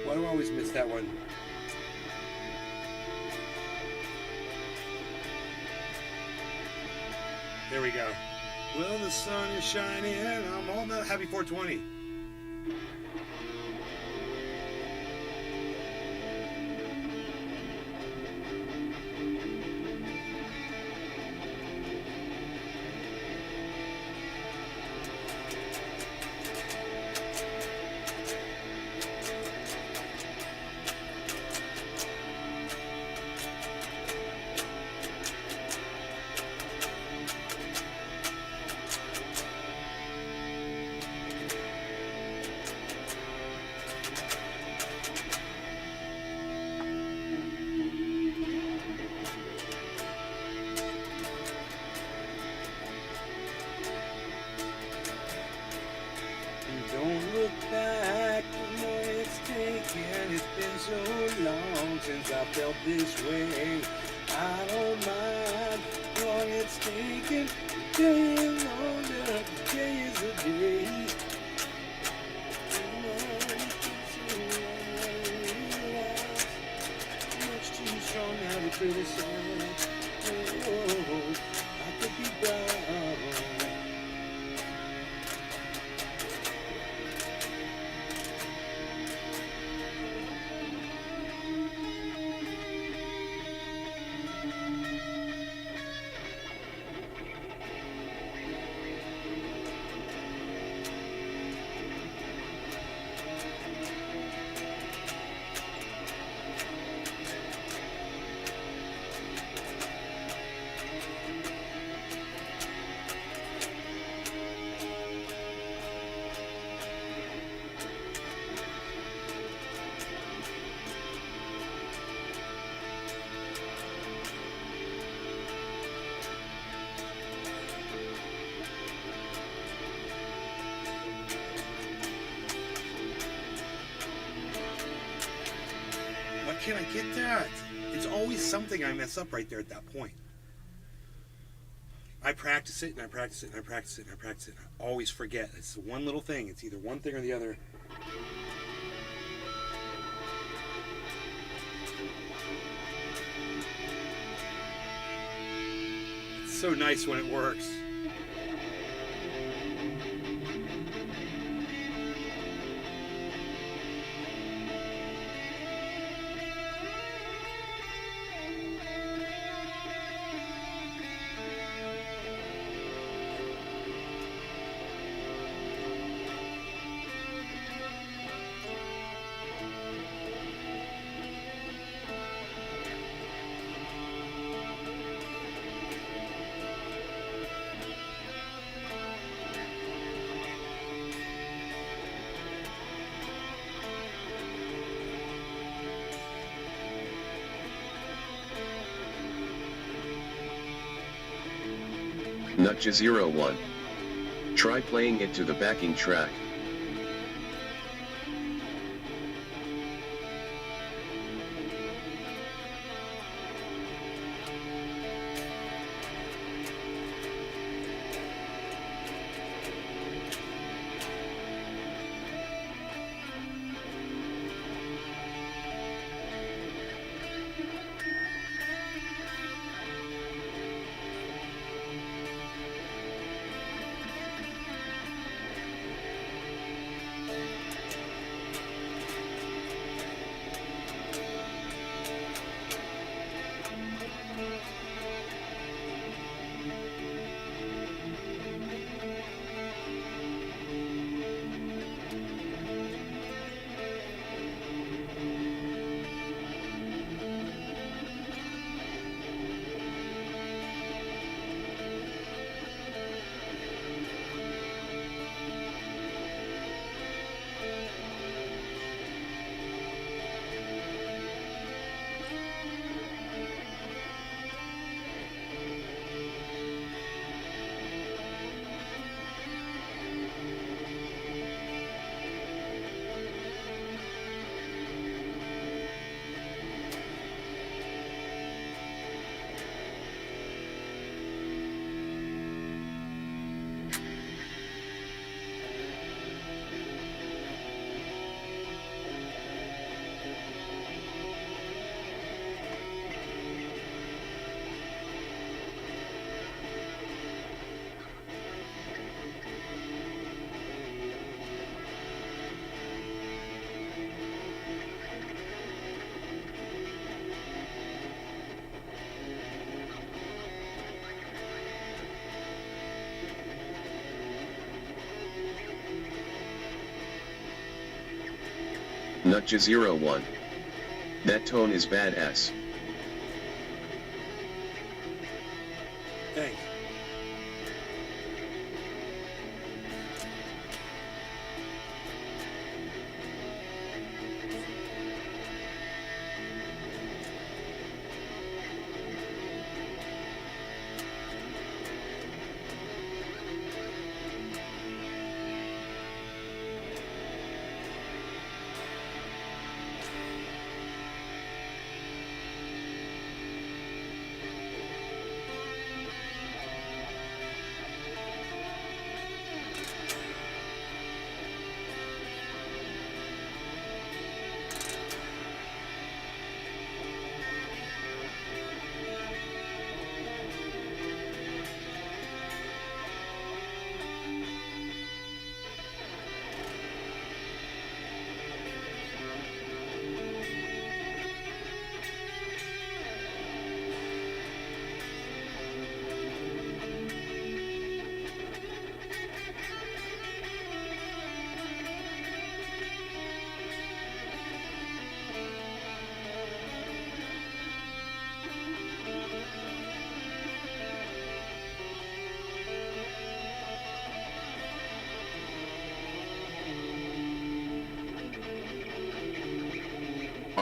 Why do I always miss that one? There we go. Well, the sun is shining and I'm on the happy 420. And it's been so long since I felt this way. I don't mind how long it's taken. The day is longer, the day is a day. Much too strong now to criticize. Oh, I could be proud. Why can't I get that? It's always something I mess up right there at that point. I practice it and I practice it and I practice it and I practice it and I always forget. It's the one little thing. It's either one thing or the other. It's so nice when it works. Nutja01. Try playing it to the backing track. Nutja01. That tone is badass. Thanks.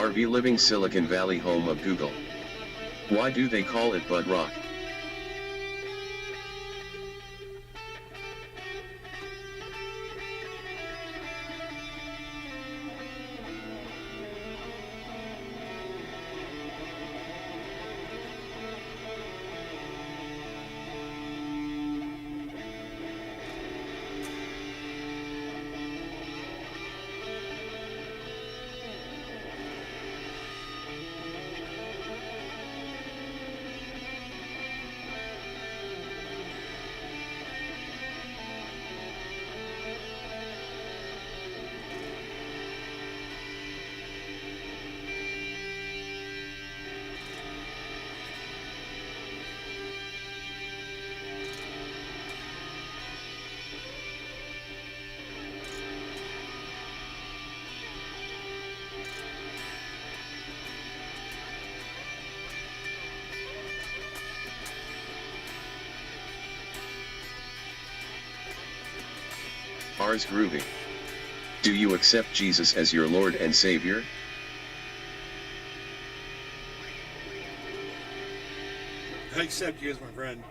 RV Living, Silicon Valley, home of Google. Why do they call it Bud Rock? Ars Groovy. Do you accept Jesus as your Lord and Savior? I accept you as my friend.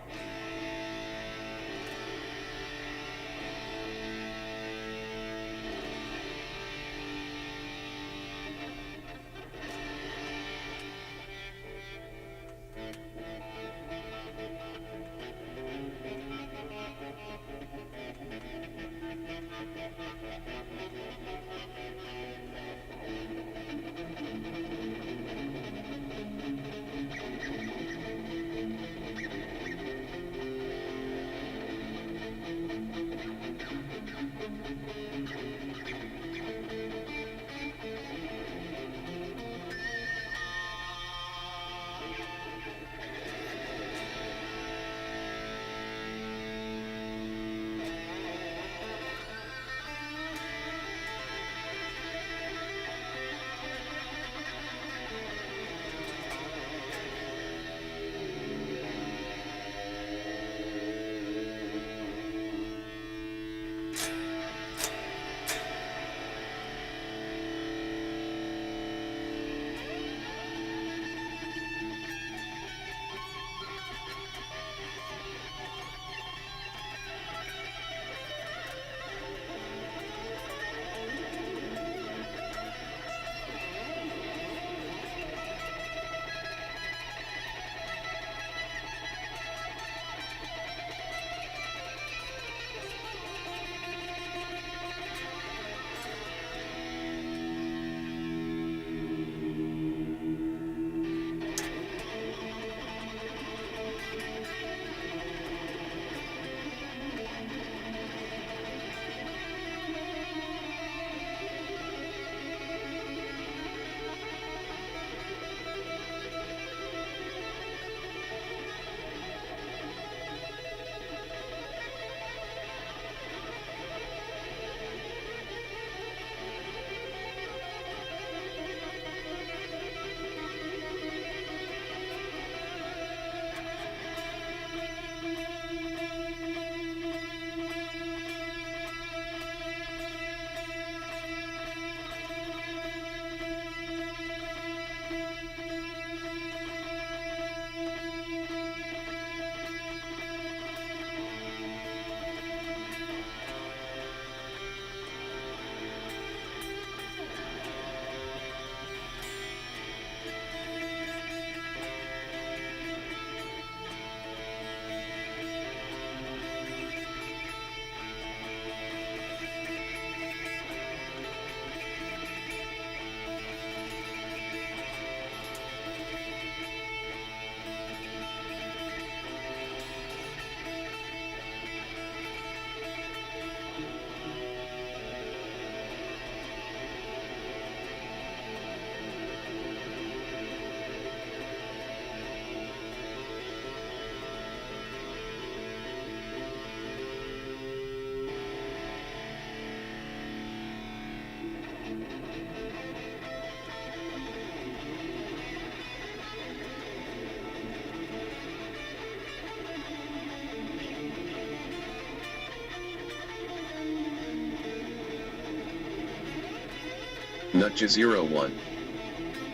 Nutja01.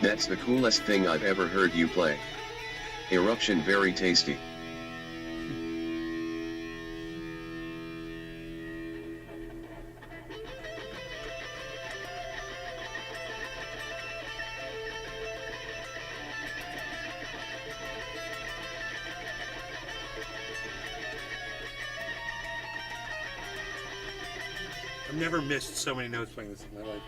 That's the coolest thing I've ever heard you play. Eruption very tasty. I've never missed so many notes playing this in my life.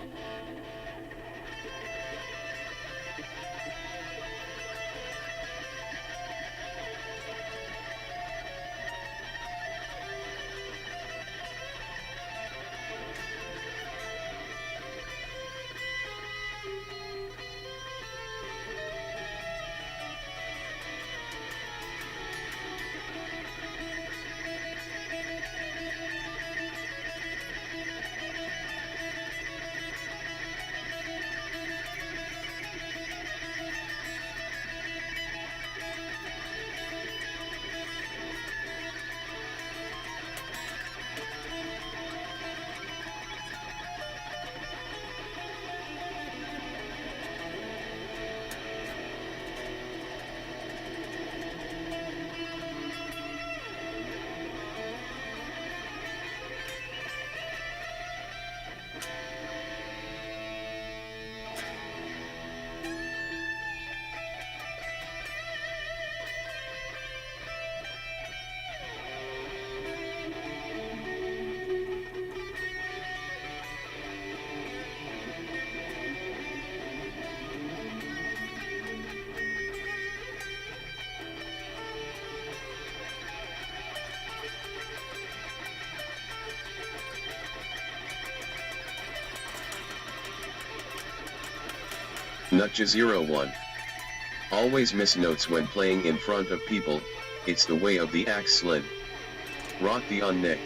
Nutja01. Always miss notes when playing in front of people, it's the way of the axe sled. Rock the on neck.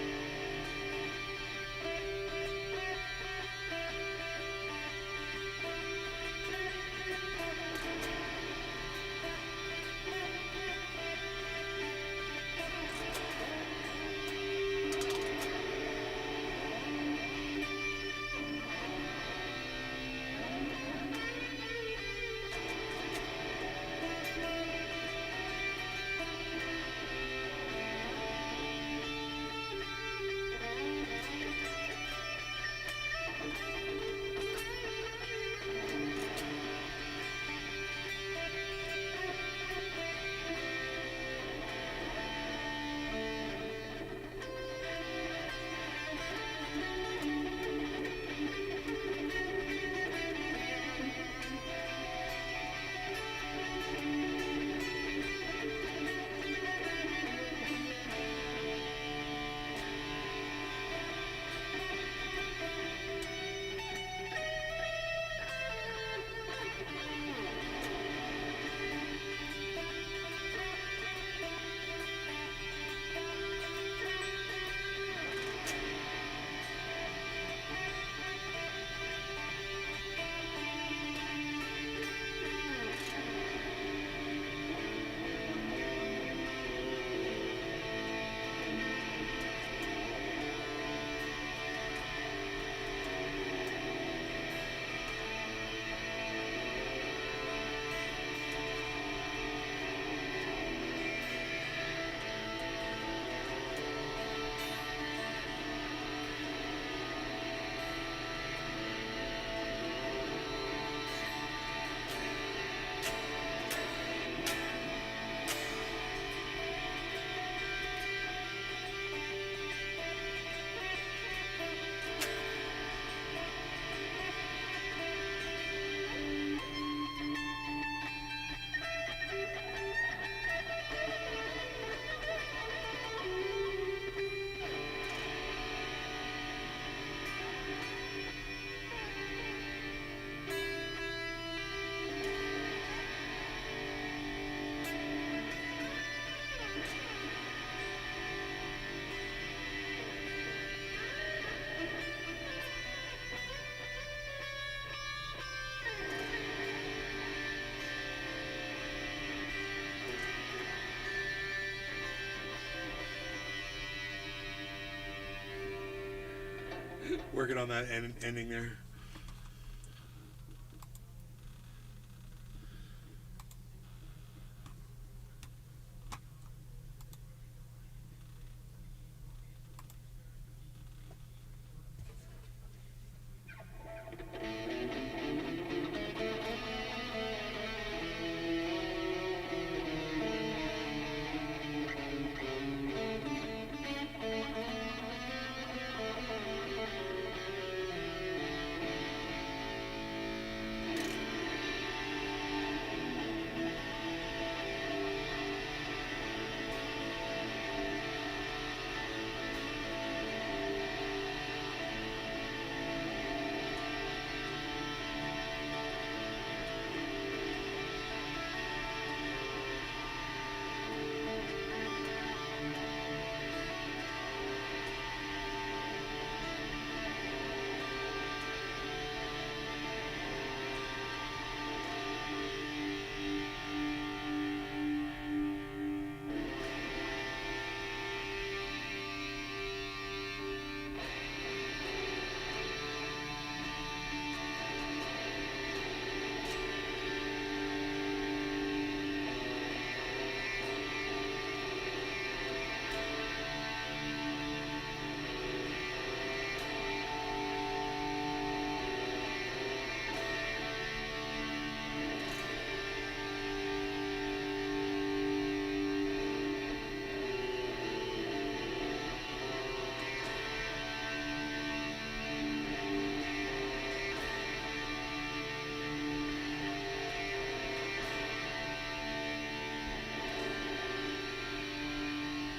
Working on that ending there.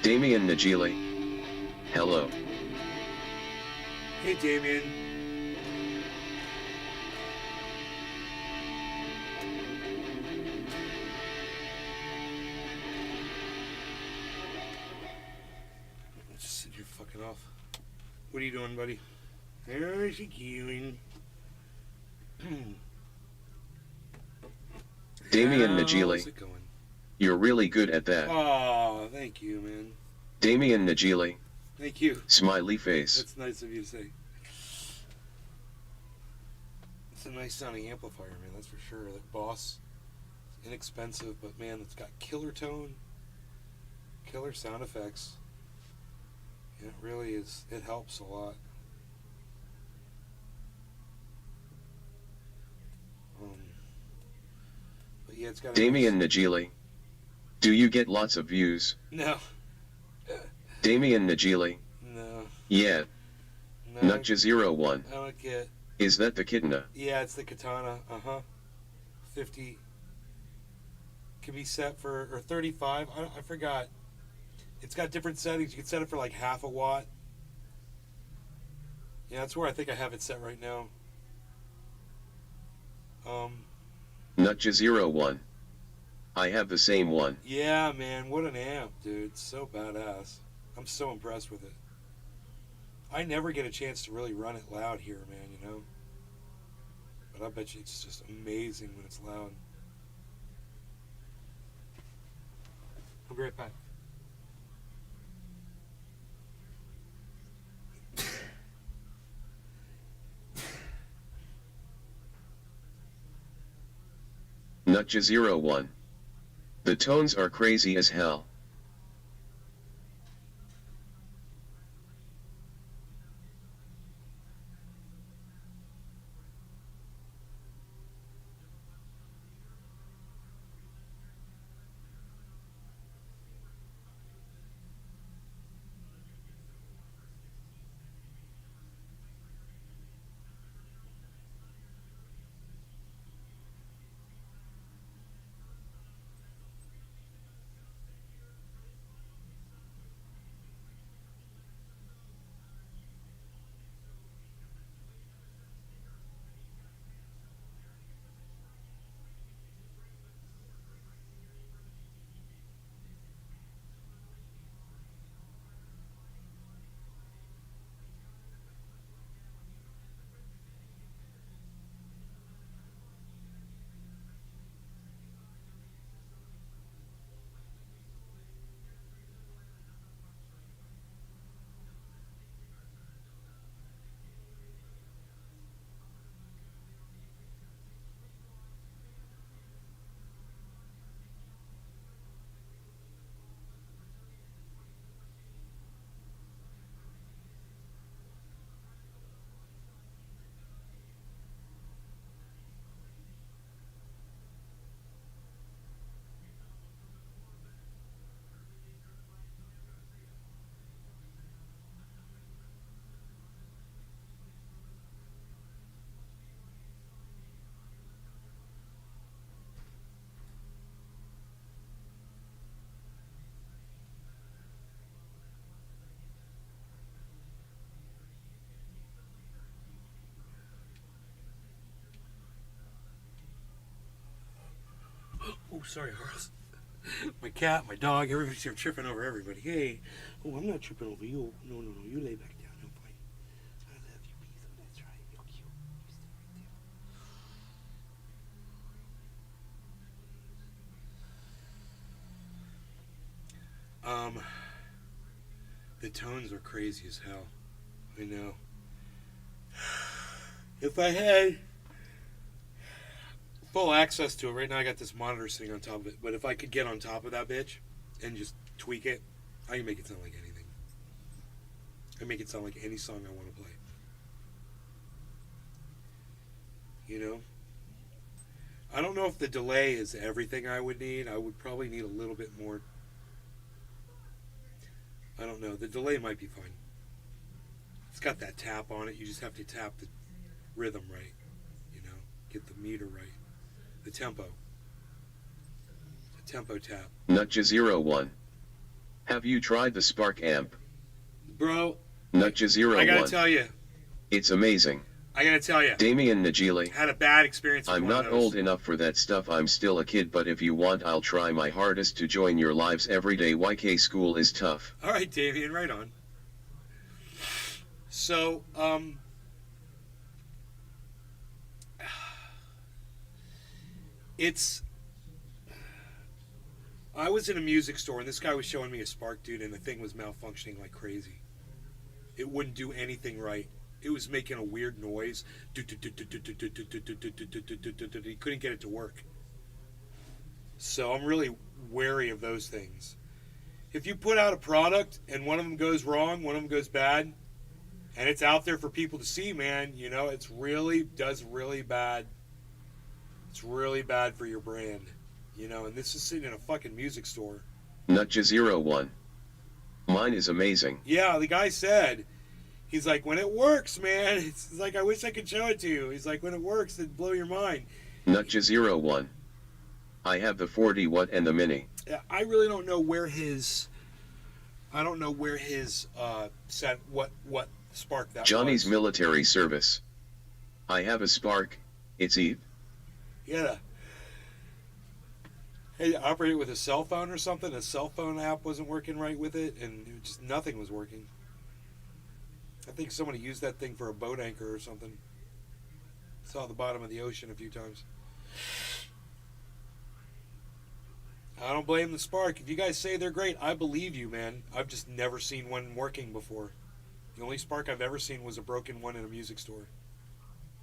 Damian Najili. Hello. Hey, Damien. Just sit here fucking off. What are you doing, buddy? How's she going? Damian How's Najili. it going? You're really good at that. Oh, thank you, man. Damian Najili. Thank you. Smiley face. That's nice of you to say. It's a nice sounding amplifier, man, that's for sure. That Boss, inexpensive, but man, it's got killer tone, killer sound effects. It really is, it helps a lot. But yeah, it's got a Damian Najili. Do you get lots of views? No. Damian Najili. No. Yeah. No. Nutja01. I don't get. Is that the Kitana? Yeah, it's the Katana. 50. Can be set for, or 35. I forgot. It's got different settings. You can set it for like half a watt. Yeah, that's where I think I have it set right now. Nutja01. I have the same one. Yeah, man, what an amp, dude. It's so badass. I'm so impressed with it. I never get a chance to really run it loud here, man, you know? But I bet you it's just amazing when it's loud. I'll be right back. Nutja01. The tones are crazy as hell. Oh, sorry, Harles. My cat, my dog, everybody's here tripping over everybody. Hey, oh, I'm not tripping over you. No, no, no, you lay back down. No, fine. I love you, Beezo. That's right. You're cute. You stay right there. The tones are crazy as hell. I know. If I had full access to it, right now I got this monitor sitting on top of it, but if I could get on top of that bitch and just tweak it, I can make it sound like anything. I make it sound like any song I want to play. You know? I don't know if the delay is everything I would need. I would probably need a little bit more. I don't know. The delay might be fine. It's got that tap on it. You just have to tap the rhythm right. You know? Get the meter right. The tempo. The tempo tap. Nutja01. Have you tried the Spark amp? Bro, Nutja01. I gotta tell you. It's amazing. I gotta tell you. Damian Najili. Had a bad experience with I'm one not of those. old enough for that stuff, I'm still a kid, but if you want I'll try my hardest to join your lives every day. YK school is tough. All right, Davian, right on. So, I was in a music store and this guy was showing me a Spark, dude, and the thing was malfunctioning like crazy. It wouldn't do anything right. It was making a weird noise. He couldn't get it to work. So I'm really wary of those things. If you put out a product and one of them goes wrong, one of them goes bad, and it's out there for people to see, man, you know, it's really does really bad. It's really bad for your brand, you know, and this is sitting in a fucking music store. Nutja01. Mine is amazing. Yeah, the guy said, he's like, when it works, man, it's like, I wish I could show it to you. He's like, when it works, it'd blow your mind. Nutja01. I have the 40 watt and the mini. I really don't know where his, set, what Spark that Johnny's was. military service. I have a Spark, it's Eve. Yeah. Hey, operate it with a cell phone or something. A cell phone app wasn't working right with it, and it just nothing was working. I think somebody used that thing for a boat anchor or something. Saw the bottom of the ocean a few times. I don't blame the Spark. If you guys say they're great, I believe you, man. I've just never seen one working before. The only Spark I've ever seen was a broken one in a music store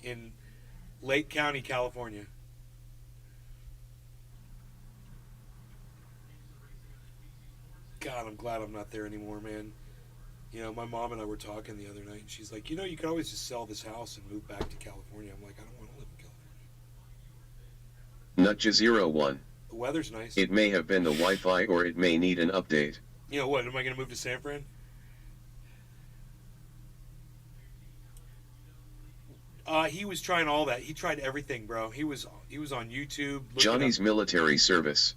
in Lake County, California. God, I'm glad I'm not there anymore, man. You know, my mom and I were talking the other night, and she's like, you know, you could always just sell this house and move back to California. I'm like, I don't want to live in California. Nutja01. The weather's nice. It may have been the Wi-Fi or it may need an update. You know what, am I going to move to San Fran? He was trying all that. He tried everything, bro. He was on YouTube. Johnny's military service.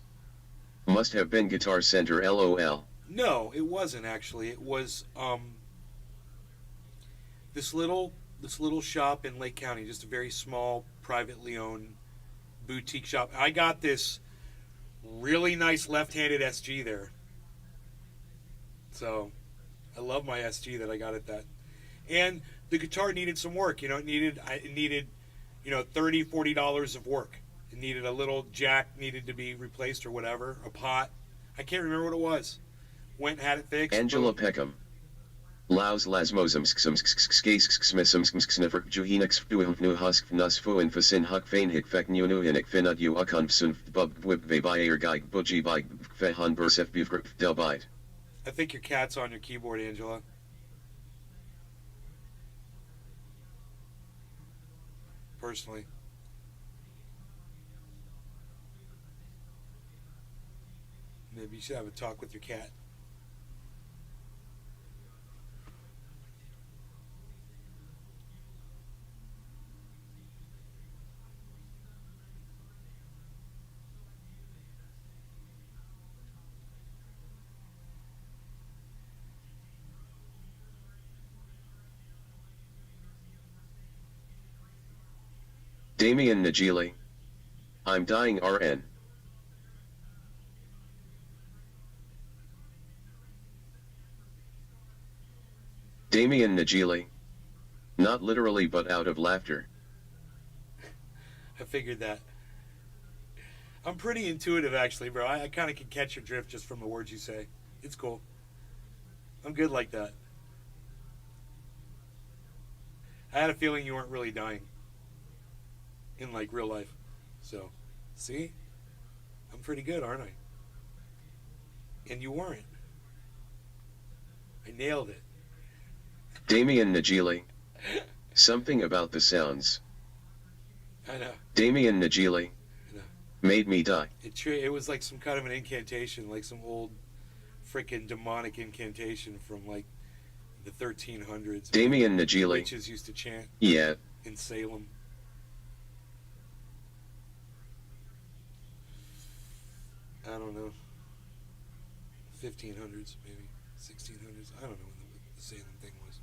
Must have been Guitar Center, LOL. No, it wasn't actually. It was this little shop in Lake County, just a very small, privately owned boutique shop. I got this really nice left-handed SG there. So, I love my SG that I got at that. And the guitar needed some work, you know, it needed you know, $30, $40 of work. It needed a little jack, needed to be replaced or whatever, a pot. I can't remember what it was. Went and had it fixed. Angela Peckham. Laus lasmosumskskskskskmsumskskniffer juhinix fuhnuhusk nusfuin fasin huck fainhik fek nunuhinik finut u ukunfsun bub wib vebayer geig buji bike fehan bursef bufgr delbite. I think your cat's on your keyboard, Angela. Personally. Maybe you should have a talk with your cat. Damian Najili. I'm dying RN. Damian Najili. Not literally but out of laughter. I figured that. I'm pretty intuitive actually, bro. I kind of can catch your drift just from the words you say. It's cool. I'm good like that. I had a feeling you weren't really dying. In like real life. So, see? I'm pretty good, aren't I? And you weren't. I nailed it. Damian Najili. Something about the sounds. I know. Damian Najili. I know. Made me die. It was like some kind of an incantation, like some old freaking demonic incantation from like the 1300s. Damian Najili. Witches used to chant Yeah. in Salem. I don't know. 1500s, maybe 1600s. I don't know when the Salem thing was.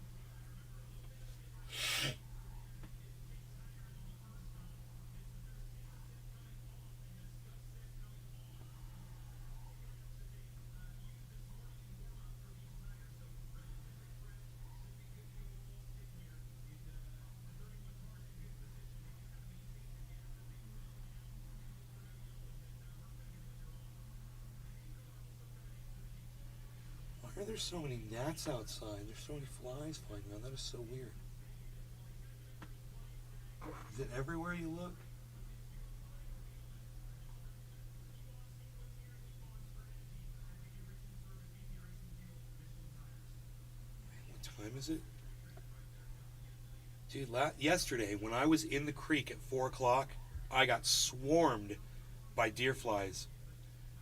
Why are there so many gnats outside? There's so many flies flying around. That is so weird. Is it everywhere you look? What time is it? Dude, yesterday when I was in the creek at 4 o'clock, I got swarmed by deer flies.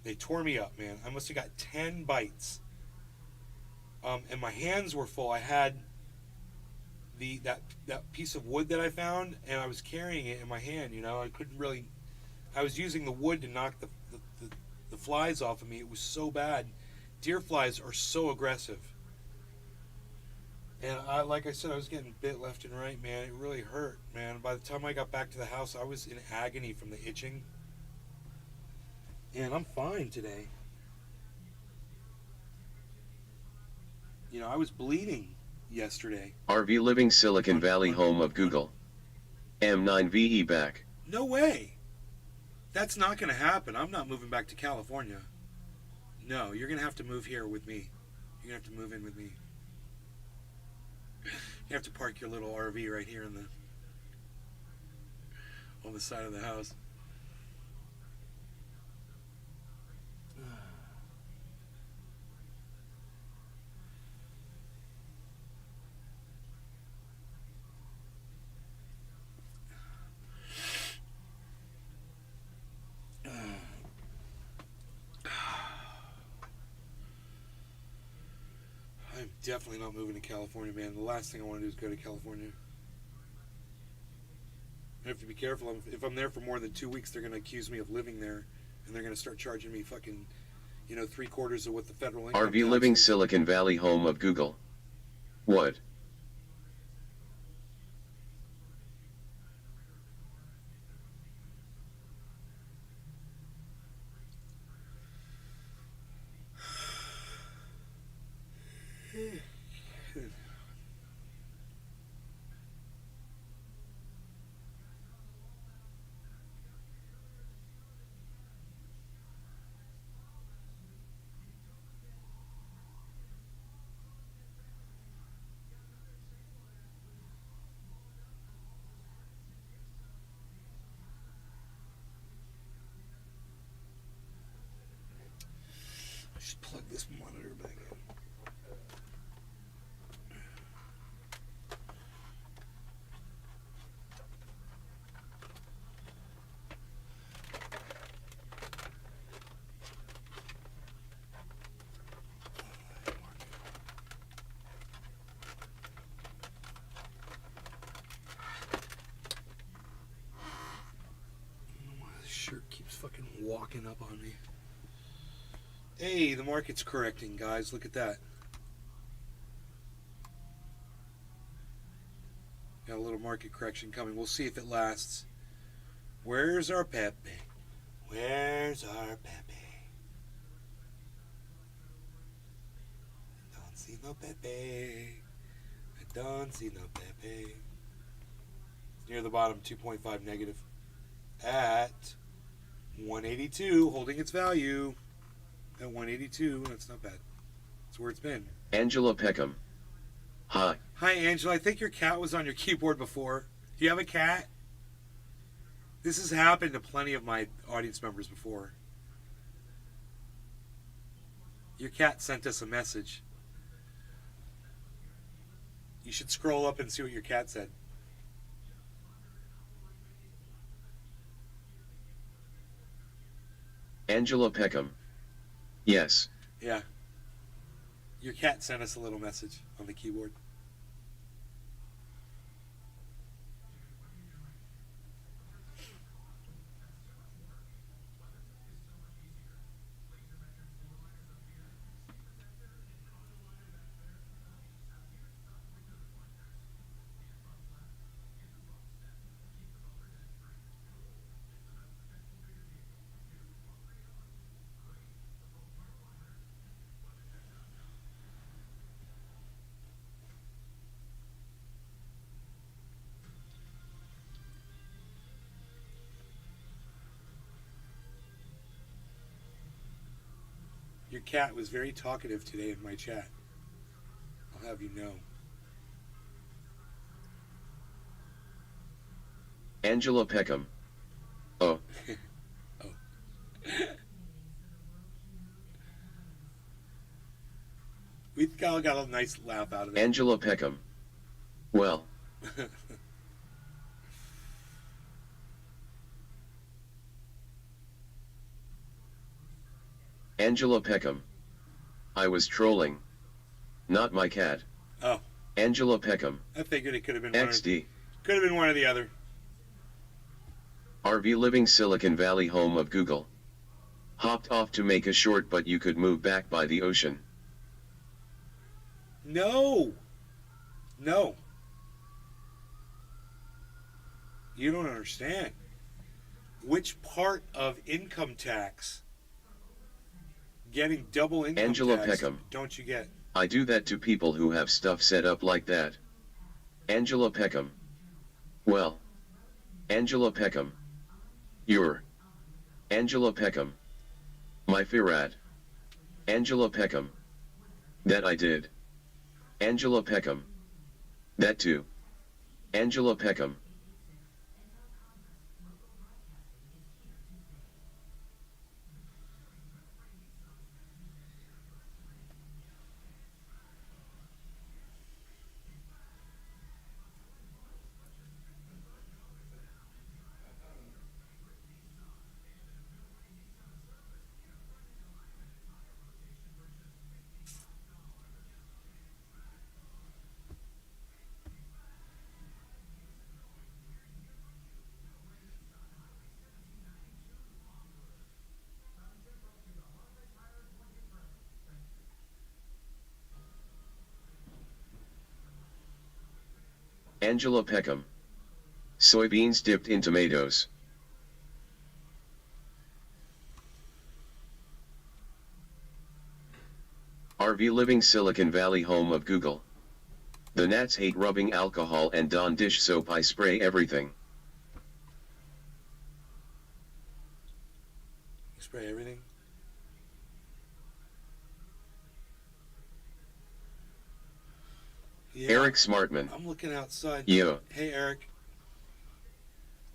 They tore me up, man. I must have got 10 bites. And my hands were full. I had that piece of wood that I found, and I was carrying it in my hand. You know, I couldn't really. I was using the wood to knock the flies off of me. It was so bad. Deer flies are so aggressive. And like I said, I was getting bit left and right, man. It really hurt, man. By the time I got back to the house, I was in agony from the itching. And I'm fine today. You know, I was bleeding yesterday. RV Living Silicon Valley, home of Google. M9VE back. No way. That's not going to happen. I'm not moving back to California. No, you're going to have to move here with me. You're going to have to move in with me. You have to park your little RV right here on the side of the house. I'm definitely not moving to California, man. The last thing I want to do is go to California. I have to be careful. If I'm there for more than 2 weeks, they're going to accuse me of living there, and they're going to start charging me fucking, 3/4 of what the federal income RV tax Living is. Silicon Valley, home of Google. What? I should plug this monitor back in. This shirt keeps fucking walking up on me. Hey, the market's correcting, guys. Look at that. Got a little market correction coming. We'll see if it lasts. Where's our Pepe? Where's our Pepe? I don't see no Pepe. I don't see no Pepe. It's near the bottom, 2.5 negative. At 182, holding its value. At 182, that's not bad. That's where it's been. Angela Peckham. Hi. Hi, Angela. I think your cat was on your keyboard before. Do you have a cat? This has happened to plenty of my audience members before. Your cat sent us a message. You should scroll up and see what your cat said. Angela Peckham. Yes. Yeah. Your cat sent us a little message on the keyboard. cat was very talkative today in my chat. I'll have you know. Angela Peckham. Oh. Oh. We all got a nice laugh out of that. Angela Peckham. Well. Angela Peckham. I was trolling. Not my cat. Oh. Angela Peckham. I figured it could have been XD. Could have been one or the other. RV living Silicon Valley, home of Google. Hopped off to make a short, but you could move back by the ocean. No. No. You don't understand. Which part of income tax, getting double income Angela tax, Peckham. don't you get? I do that to people who have stuff set up like that. Angela Peckham. Well. Angela Peckham. You're. Angela Peckham. My Firat. Angela Peckham. That I did. Angela Peckham. That too. Angela Peckham. Angela Peckham. Soybeans dipped in tomatoes. RV living Silicon Valley, home of Google. The gnats hate rubbing alcohol and Dawn dish soap. I spray everything. You spray everything? Yeah. Eric Smartman. I'm looking outside. Yeah. Hey, Eric.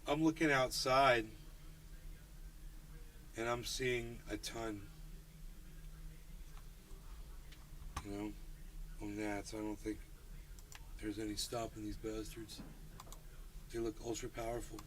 I'm looking outside, and I'm seeing a ton. You know, on gnats. I don't think there's any stopping these bastards. They look ultra powerful.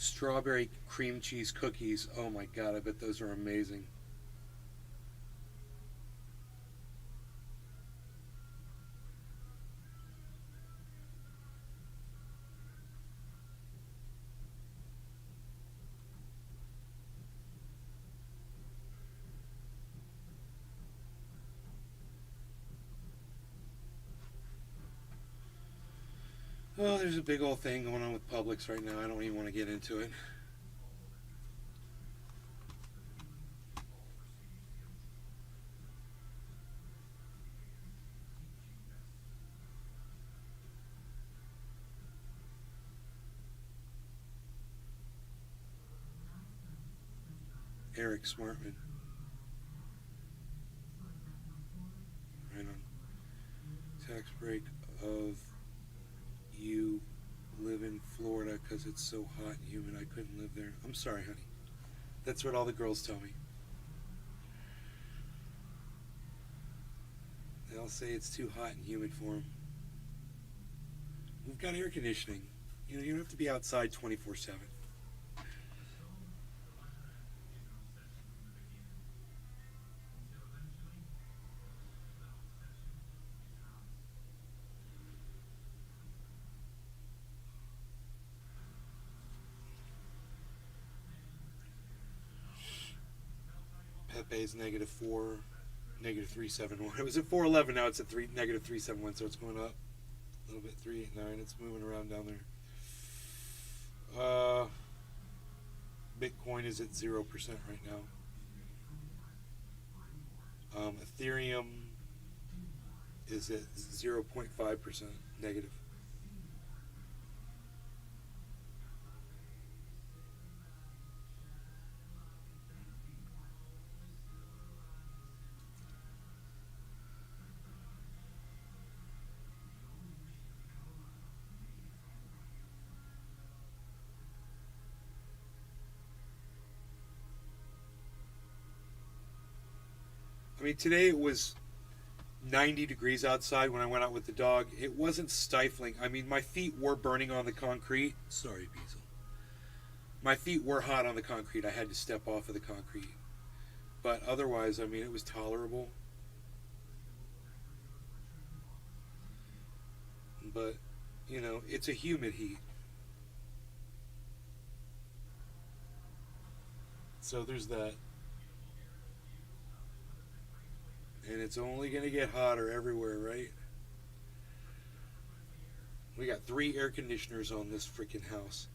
Strawberry cream cheese cookies. Oh my god, I bet those are amazing. Oh, there's a big old thing going on with Publix right now. I don't even want to get into it. Eric Smartman. Right on. Tax break of you live in Florida because it's so hot and humid. I couldn't live there. I'm sorry, honey. That's what all the girls tell me. They'll say it's too hot and humid for them. We've got air conditioning. You know, you don't have to be outside 24/7. Pepe's -4, -371. It was at 411. Now it's at -371. So it's going up a little bit. 389. It's moving around down there. Bitcoin is at 0% right now. Ethereum is at 0.5% negative. I mean, today it was 90 degrees outside when I went out with the dog. It wasn't stifling. I mean, my feet were burning on the concrete. Sorry, Beazle. My feet were hot on the concrete. I had to step off of the concrete. But otherwise, I mean, it was tolerable. But, you know, it's a humid heat. So there's that. And it's only going to get hotter everywhere, right? We got 3 air conditioners on this freaking house.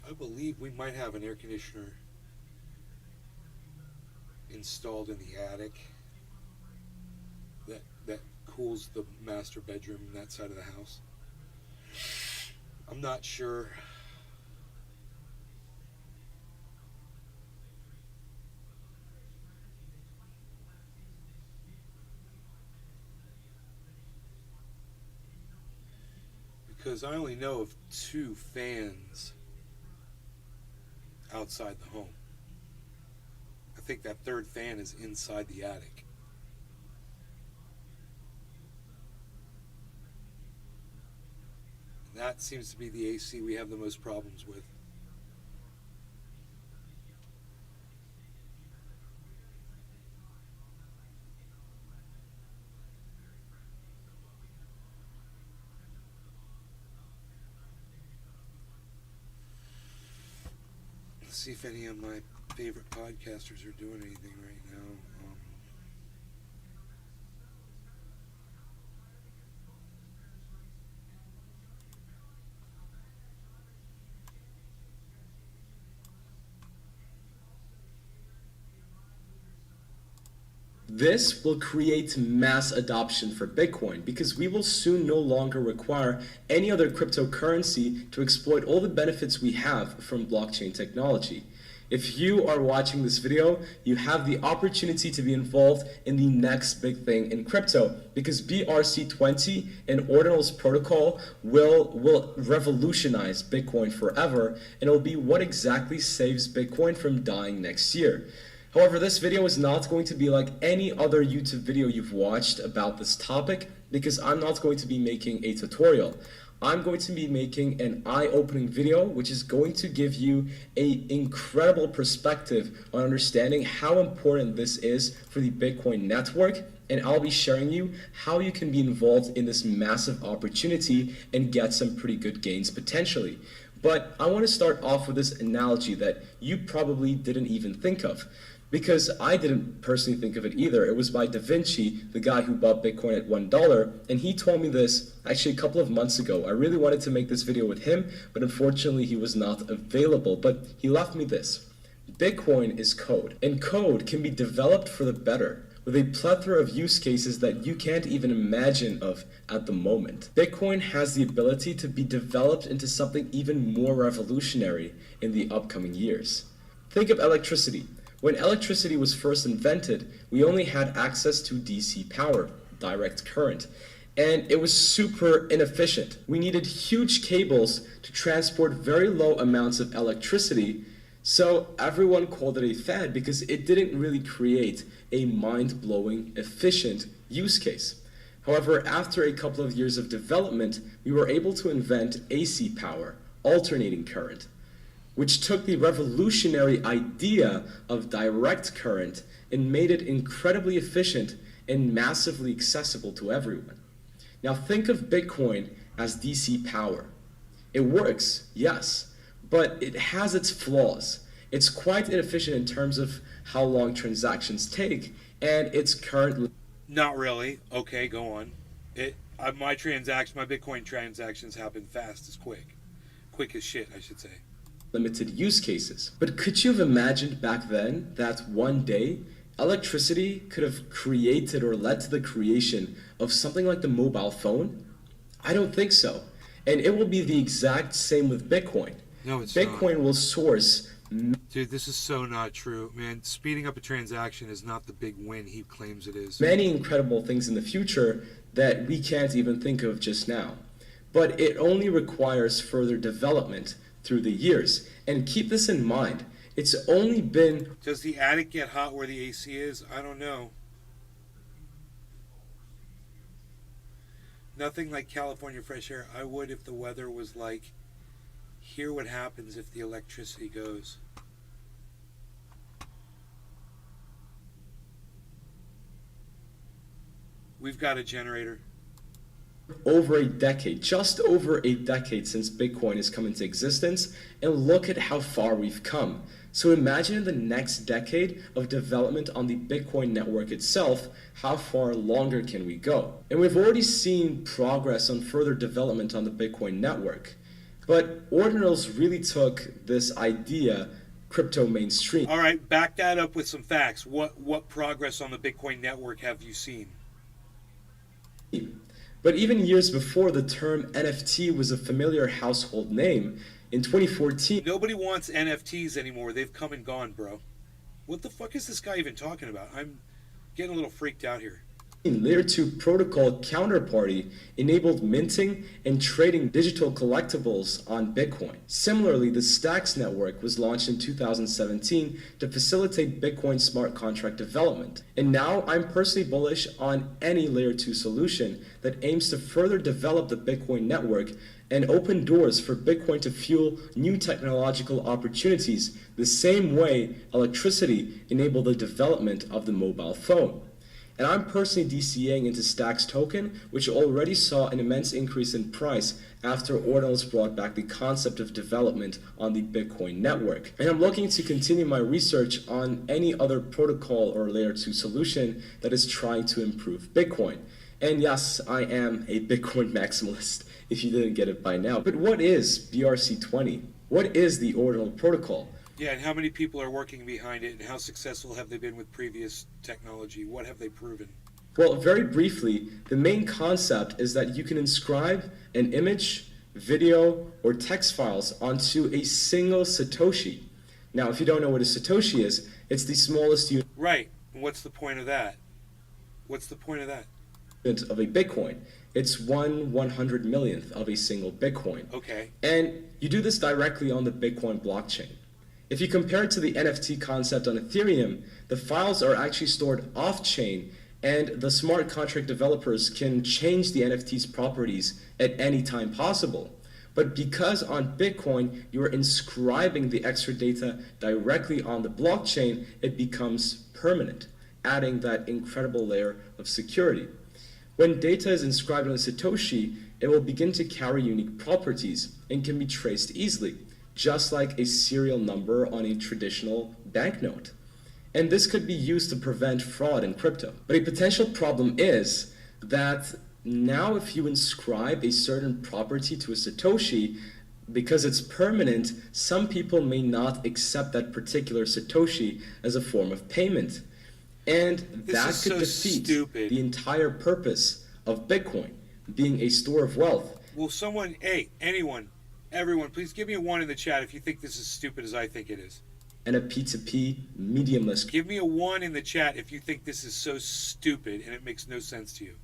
I believe we might have an air conditioner installed in the attic that cools the master bedroom and that side of the house. I'm not sure. Because I only know of 2 fans outside the home. I think that 3rd fan is inside the attic. That seems to be the AC we have the most problems with. Let's see if any of my favorite podcasters are doing anything right now. This will create mass adoption for Bitcoin because we will soon no longer require any other cryptocurrency to exploit all the benefits we have from blockchain technology. If you are watching this video, you have the opportunity to be involved in the next big thing in crypto because BRC20 and Ordinals protocol will revolutionize Bitcoin forever, and it will be what exactly saves Bitcoin from dying next year. However, this video is not going to be like any other YouTube video you've watched about this topic because I'm not going to be making a tutorial. I'm going to be making an eye-opening video which is going to give you an incredible perspective on understanding how important this is for the Bitcoin network, and I'll be sharing you how you can be involved in this massive opportunity and get some pretty good gains potentially. But I want to start off with this analogy that you probably didn't even think of, because I didn't personally think of it either. It was by Da Vinci, the guy who bought Bitcoin at $1, and he told me this actually a couple of months ago. I really wanted to make this video with him, but unfortunately he was not available. But he left me this: Bitcoin is code, and code can be developed for the better, with a plethora of use cases that you can't even imagine of at the moment. Bitcoin has the ability to be developed into something even more revolutionary in the upcoming years. Think of electricity. When electricity was first invented, we only had access to DC power, direct current, and it was super inefficient. We needed huge cables to transport very low amounts of electricity, so everyone called it a fad because it didn't really create a mind-blowing, efficient use case. However, after a couple of years of development, we were able to invent AC power, alternating current, which took the revolutionary idea of direct current and made it incredibly efficient and massively accessible to everyone. Now think of Bitcoin as DC power. It works, yes, but it has its flaws. It's quite inefficient in terms of how long transactions take, and it's currently... Not really. Okay, go on. My Bitcoin transactions happen fast as quick as shit, I should say. Limited use cases. But could you have imagined back then that one day electricity could have created or led to the creation of something like the mobile phone? I don't think so. And it will be the exact same with Bitcoin. No, it's Bitcoin not. will source... Dude, this is so not true, man. Speeding up a transaction is not the big win he claims it is. many incredible things in the future that we can't even think of just now. But it only requires further development through the years. And keep this in mind, it's only been... Does the attic get hot where the AC is? I don't know. Nothing like California fresh air. I would if the weather was like, hear what happens if the electricity goes. We've got a generator. Over a decade, just over a decade since Bitcoin has come into existence, and look at how far we've come. So imagine in the next decade of development on the Bitcoin network itself, how far longer can we go? And we've already seen progress on further development on the Bitcoin network. But Ordinals really took this idea crypto mainstream. All right, back that up with some facts. What progress on the Bitcoin network have you seen? But even years before the term NFT was a familiar household name, in 2014... Nobody wants NFTs anymore. They've come and gone, bro. What the fuck is this guy even talking about? I'm getting a little freaked out here. Layer 2 protocol Counterparty enabled minting and trading digital collectibles on Bitcoin. Similarly, the Stacks network was launched in 2017 to facilitate Bitcoin smart contract development. And now I'm personally bullish on any Layer 2 solution that aims to further develop the Bitcoin network and open doors for Bitcoin to fuel new technological opportunities the same way electricity enabled the development of the mobile phone. And I'm personally DCAing into Stacks token, which already saw an immense increase in price after Ordinals brought back the concept of development on the Bitcoin network. And I'm looking to continue my research on any other protocol or layer 2 solution that is trying to improve Bitcoin. And yes, I am a Bitcoin maximalist, if you didn't get it by now. But what is BRC20? What is the Ordinal protocol? Yeah, and how many people are working behind it, and how successful have they been with previous technology? What have they proven? Well, very briefly, the main concept is that you can inscribe an image, video, or text files onto a single Satoshi. Now, if you don't know what a Satoshi is, it's the smallest unit Right. What's the point of that? What's the point of that? of a Bitcoin. It's 1/100 millionth of a single Bitcoin. Okay. And you do this directly on the Bitcoin blockchain. If you compare it to the NFT concept on Ethereum, the files are actually stored off-chain, and the smart contract developers can change the NFT's properties at any time possible. But because on Bitcoin you are inscribing the extra data directly on the blockchain, it becomes permanent, adding that incredible layer of security. When data is inscribed on a Satoshi, it will begin to carry unique properties and can be traced easily, just like a serial number on a traditional banknote. And this could be used to prevent fraud in crypto. But a potential problem is that now if you inscribe a certain property to a Satoshi, because it's permanent, some people may not accept that particular Satoshi as a form of payment. And that is could so defeat stupid. the entire purpose of Bitcoin, being a store of wealth. Will someone, hey, anyone, everyone, please give me a 1 in the chat if you think this is as stupid as I think it is. And a P2P mediumless Give me a 1 in the chat if you think this is so stupid and it makes no sense to you.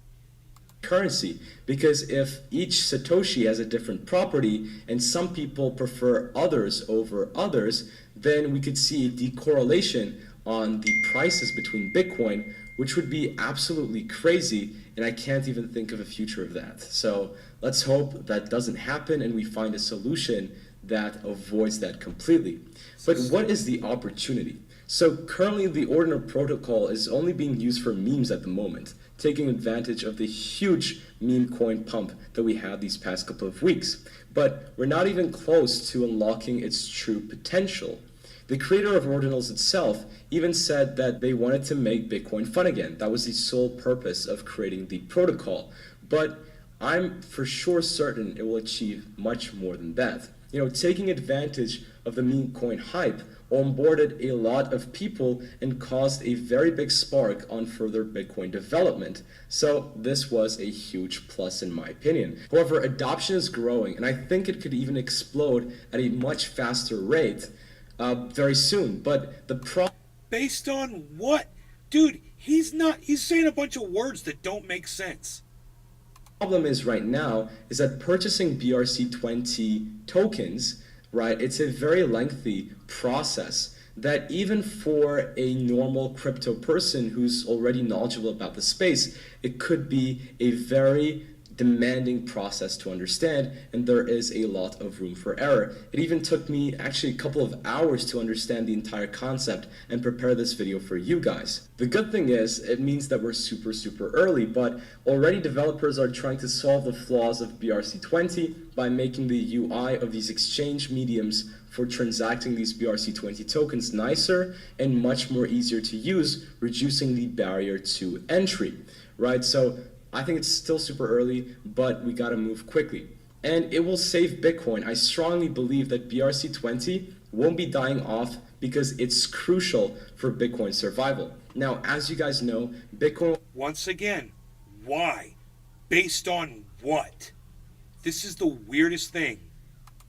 currency, because if each Satoshi has a different property and some people prefer others over others, then we could see a decorrelation on the prices between Bitcoin, which would be absolutely crazy, and I can't even think of a future of that. So let's hope that doesn't happen and we find a solution that avoids that completely. But what is the opportunity? So currently the Ordinal protocol is only being used for memes at the moment, taking advantage of the huge meme coin pump that we had these past couple of weeks. But we're not even close to unlocking its true potential. The creator of Ordinals itself even said that they wanted to make Bitcoin fun again. That was the sole purpose of creating the protocol. But I'm for sure certain it will achieve much more than that. Taking advantage of the meme coin hype onboarded a lot of people and caused a very big spark on further Bitcoin development. So this was a huge plus in my opinion. However, adoption is growing, and I think it could even explode at a much faster rate very soon. But the problem Based on what? Dude, he's saying a bunch of words that don't make sense. is right now is that purchasing BRC20 tokens, right, it's a very lengthy process that even for a normal crypto person who's already knowledgeable about the space, it could be a very demanding process to understand, and there is a lot of room for error. It even took me actually a couple of hours to understand the entire concept and prepare this video for you guys. The good thing is, it means that we're super early, but already developers are trying to solve the flaws of BRC20 by making the UI of these exchange mediums for transacting these BRC20 tokens nicer and much more easier to use, reducing the barrier to entry, right? So I think it's still super early, but we gotta move quickly. And it will save Bitcoin. I strongly believe that BRC20 won't be dying off because it's crucial for Bitcoin's survival. Now, as you guys know, Bitcoin Once again, why? Based on what? This is the weirdest thing.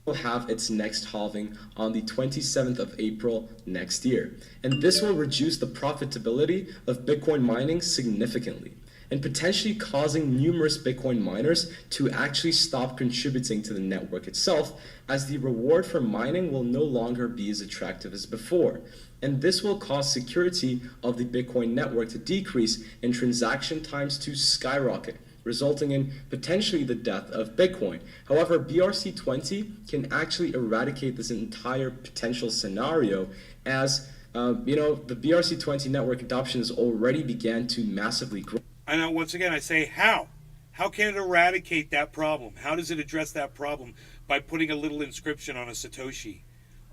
will have its next halving on the 27th of April next year. And this will reduce the profitability of Bitcoin mining significantly, and potentially causing numerous Bitcoin miners to actually stop contributing to the network itself, as the reward for mining will no longer be as attractive as before. And this will cause security of the Bitcoin network to decrease and transaction times to skyrocket, resulting in potentially the death of Bitcoin. However, BRC20 can actually eradicate this entire potential scenario, as the BRC20 network adoption has already began to massively grow. I know, once again, I say, how? How can it eradicate that problem? How does it address that problem? By putting a little inscription on a Satoshi.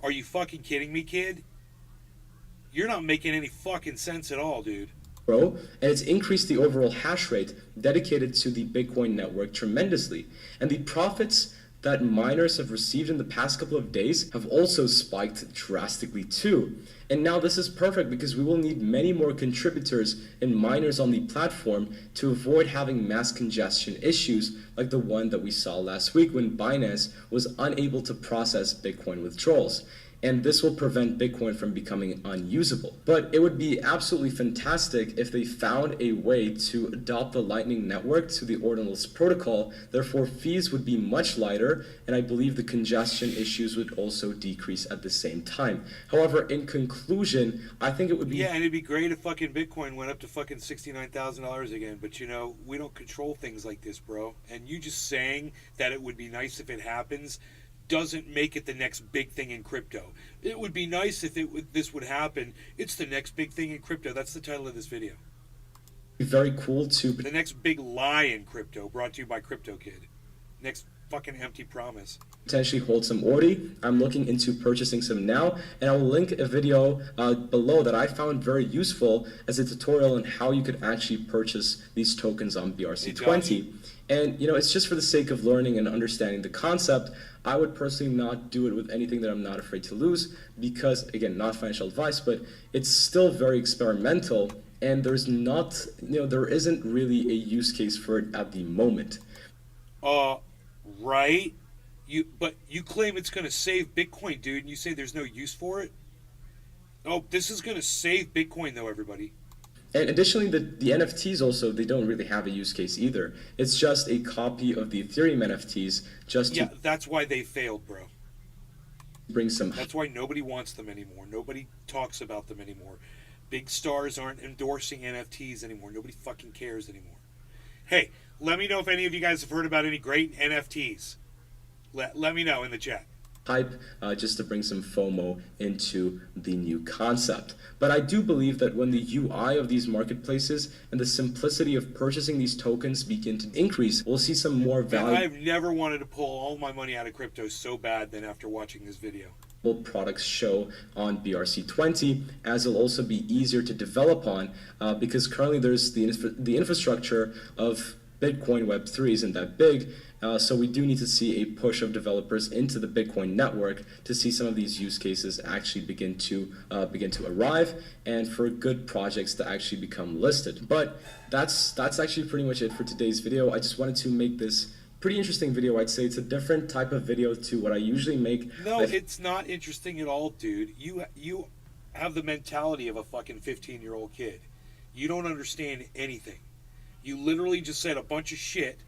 Are you fucking kidding me, kid? You're not making any fucking sense at all, dude. And it's increased the overall hash rate dedicated to the Bitcoin network tremendously. And the profits that miners have received in the past couple of days have also spiked drastically too. And now this is perfect because we will need many more contributors and miners on the platform to avoid having mass congestion issues like the one that we saw last week when Binance was unable to process Bitcoin withdrawals. And this will prevent Bitcoin from becoming unusable. But it would be absolutely fantastic if they found a way to adopt the Lightning Network to the Ordinals protocol. Therefore, fees would be much lighter, and I believe the congestion issues would also decrease at the same time. However, in conclusion, I think it would be... Yeah, and it'd be great if fucking Bitcoin went up to fucking $69,000 again. But, you know, we don't control things like this, bro. And you just saying that it would be nice if it happens doesn't make it the next big thing in crypto. It would be nice if this would happen. It's the next big thing in crypto. That's the title of this video. Very cool to... The next big lie in crypto, brought to you by CryptoKid. Next fucking empty promise. Potentially hold some ORDI. I'm looking into purchasing some now, and I'll link a video below that I found very useful as a tutorial on how you could actually purchase these tokens on BRC20. And, you know, it's just for the sake of learning and understanding the concept. I would personally not do it with anything that I'm not afraid to lose because, again, not financial advice, but it's still very experimental and there's not, you know, there isn't really a use case for it at the moment. Right? But you claim it's going to save Bitcoin, dude, and you say there's no use for it? Oh, this is going to save Bitcoin, though, everybody. And additionally, the NFTs also, they don't really have a use case either. It's just a copy of the Ethereum NFTs just to... Yeah, that's why they failed, bro. Bring some... That's why nobody wants them anymore. Nobody talks about them anymore. Big stars aren't endorsing NFTs anymore. Nobody fucking cares anymore. Hey, let me know if any of you guys have heard about any great NFTs. Let me know in the chat. Hype just to bring some FOMO into the new concept. But I do believe that when the UI of these marketplaces and the simplicity of purchasing these tokens begin to increase, we'll see some more value. I've never wanted to pull all my money out of crypto so bad than after watching this video. Products show on BRC20, as it'll also be easier to develop on because currently there's the infrastructure of Bitcoin Web3 isn't that big, so we do need to see a push of developers into the Bitcoin network to see some of these use cases actually begin to arrive and for good projects to actually become listed. But that's actually pretty much it for today's video. I just wanted to make this pretty interesting video. I'd say it's a different type of video to what I usually make. No, it's not interesting at all, dude. You have the mentality of a fucking 15-year-old kid. You don't understand anything. You literally just said a bunch of shit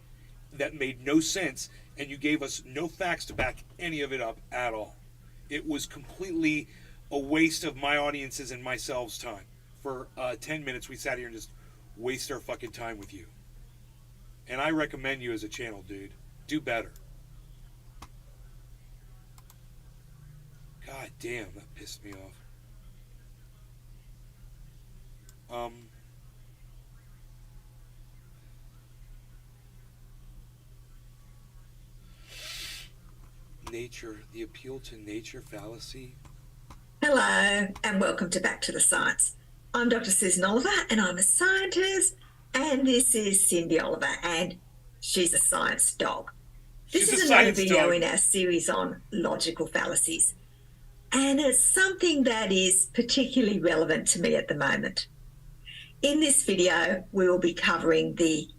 that made no sense, and you gave us no facts to back any of it up at all. It was completely a waste of my audience's and myself's time. For 10 minutes, we sat here and just wasted our fucking time with you. And I recommend you as a channel, dude. Do better. God damn, that pissed me off. Nature, the appeal to nature fallacy. Hello, and welcome to Back to the Science. I'm Dr. Susan Oliver, and I'm a scientist, and this is Cindy Oliver, and she's a science dog. This is another video in our series on logical fallacies, and it's something that is particularly relevant to me at the moment. In this video, we will be covering the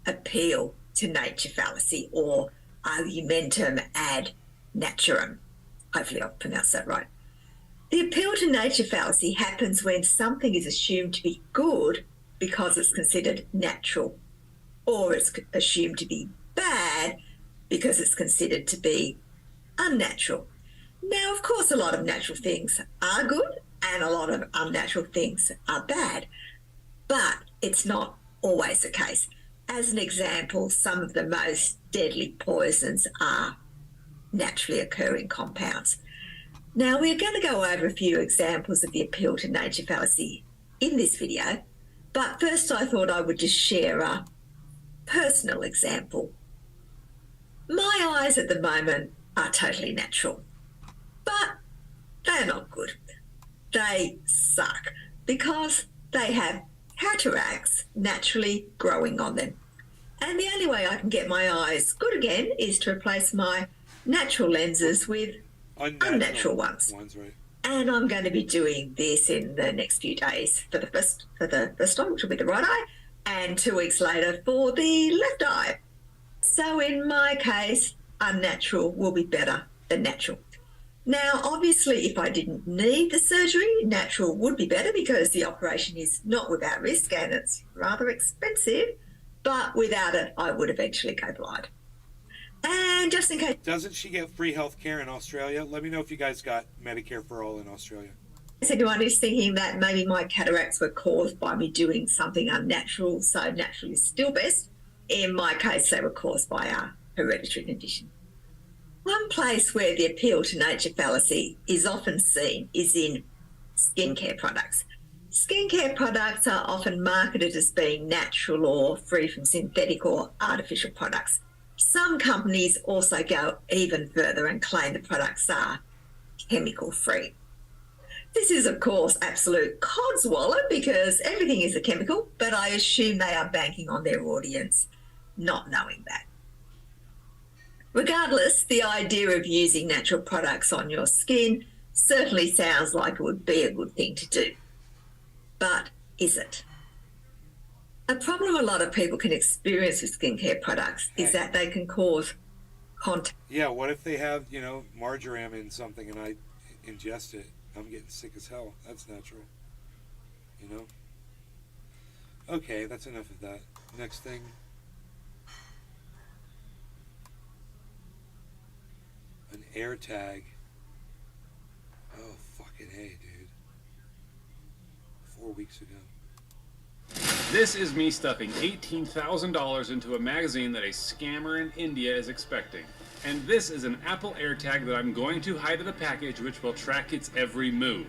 appeal to nature fallacy, or argumentum ad naturam. Hopefully I've pronounced that right. The appeal to nature fallacy happens when something is assumed to be good because it's considered natural, or it's assumed to be bad because it's considered to be unnatural. Now, of course, a lot of natural things are good and a lot of unnatural things are bad, but it's not always the case. As an example, some of the most deadly poisons are naturally occurring compounds. Now, we're going to go over a few examples of the appeal to nature fallacy in this video, but first I thought I would just share a personal example. My eyes at the moment are totally natural, but they're not good. They suck because they have cataracts naturally growing on them. And the only way I can get my eyes good again is to replace my natural lenses with unnatural ones. Right. And I'm going to be doing this in the next few days for the first one, which will be the right eye, and 2 weeks later for the left eye. So in my case, unnatural will be better than natural. Now, obviously, if I didn't need the surgery, natural would be better because the operation is not without risk and it's rather expensive. But without it, I would eventually go blind. And just in case Doesn't she get free health care in Australia? Let me know if you guys got Medicare for all in Australia. anyone is thinking that maybe my cataracts were caused by me doing something unnatural, so natural is still best. In my case, they were caused by a hereditary condition. One place where the appeal to nature fallacy is often seen is in skincare products. Skincare products are often marketed as being natural or free from synthetic or artificial products. Some companies also go even further and claim the products are chemical-free. This is, of course, absolute codswallop because everything is a chemical, but I assume they are banking on their audience not knowing that. Regardless, the idea of using natural products on your skin certainly sounds like it would be a good thing to do. But is it? A problem a lot of people can experience with skincare products is that they can cause contact. Yeah, what if they have, marjoram in something and I ingest it? I'm getting sick as hell. That's natural. Okay, that's enough of that. Next thing. An AirTag. Oh, fucking hey, dude. 4 weeks ago. This is me stuffing $18,000 into a magazine that a scammer in India is expecting. And this is an Apple AirTag that I'm going to hide in a package which will track its every move.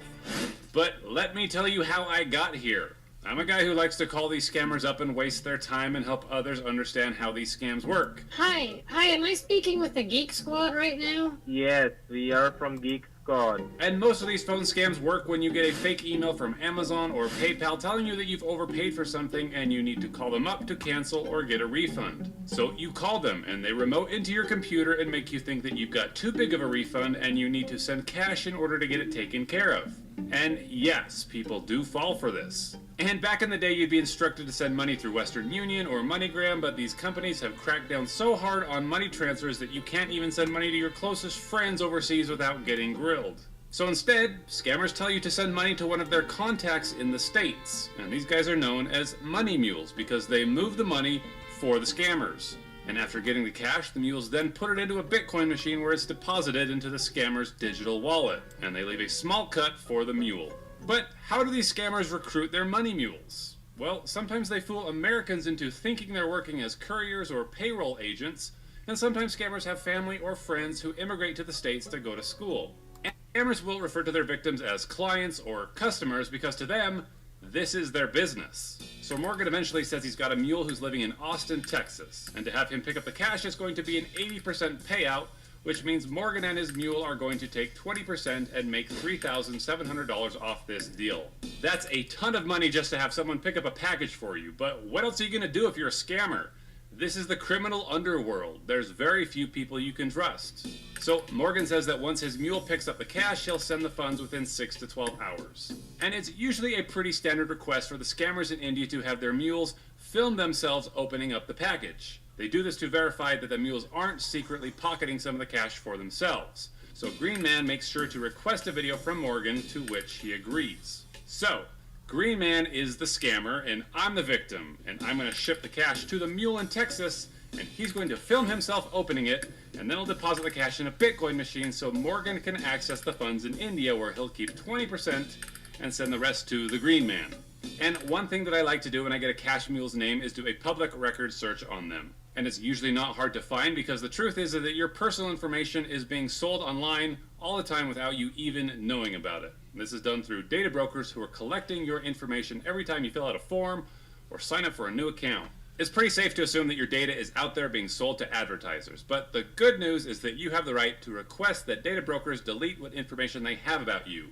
But let me tell you how I got here. I'm a guy who likes to call these scammers up and waste their time and help others understand how these scams work. Hi, am I speaking with the Geek Squad right now? Yes, we are from Geek Squad. And most of these phone scams work when you get a fake email from Amazon or PayPal telling you that you've overpaid for something and you need to call them up to cancel or get a refund. So you call them and they remote into your computer and make you think that you've got too big of a refund and you need to send cash in order to get it taken care of. And yes, people do fall for this. And back in the day, you'd be instructed to send money through Western Union or MoneyGram, but these companies have cracked down so hard on money transfers that you can't even send money to your closest friends overseas without getting grilled. So instead, scammers tell you to send money to one of their contacts in the States. And these guys are known as money mules because they move the money for the scammers. And after getting the cash, the mules then put it into a Bitcoin machine where it's deposited into the scammer's digital wallet. And they leave a small cut for the mule. But how do these scammers recruit their money mules? Well, sometimes they fool Americans into thinking they're working as couriers or payroll agents, and sometimes scammers have family or friends who immigrate to the States to go to school. And scammers will refer to their victims as clients or customers because to them, this is their business. So Morgan eventually says he's got a mule who's living in Austin, Texas, and to have him pick up the cash is going to be an 80% payout, which means Morgan and his mule are going to take 20% and make $3,700 off this deal. That's a ton of money just to have someone pick up a package for you, but what else are you going to do if you're a scammer? This is the criminal underworld. There's very few people you can trust. So Morgan says that once his mule picks up the cash, he'll send the funds within 6 to 12 hours. And it's usually a pretty standard request for the scammers in India to have their mules film themselves opening up the package. They do this to verify that the mules aren't secretly pocketing some of the cash for themselves. So Green Man makes sure to request a video from Morgan, to which he agrees. So, Green Man is the scammer, and I'm the victim, and I'm going to ship the cash to the mule in Texas, and he's going to film himself opening it, and then he'll deposit the cash in a Bitcoin machine so Morgan can access the funds in India, where he'll keep 20% and send the rest to the Green Man. And one thing that I like to do when I get a cash mule's name is do a public record search on them. And it's usually not hard to find because the truth is that your personal information is being sold online all the time without you even knowing about it. This is done through data brokers who are collecting your information every time you fill out a form or sign up for a new account. It's pretty safe to assume that your data is out there being sold to advertisers, but the good news is that you have the right to request that data brokers delete what information they have about you.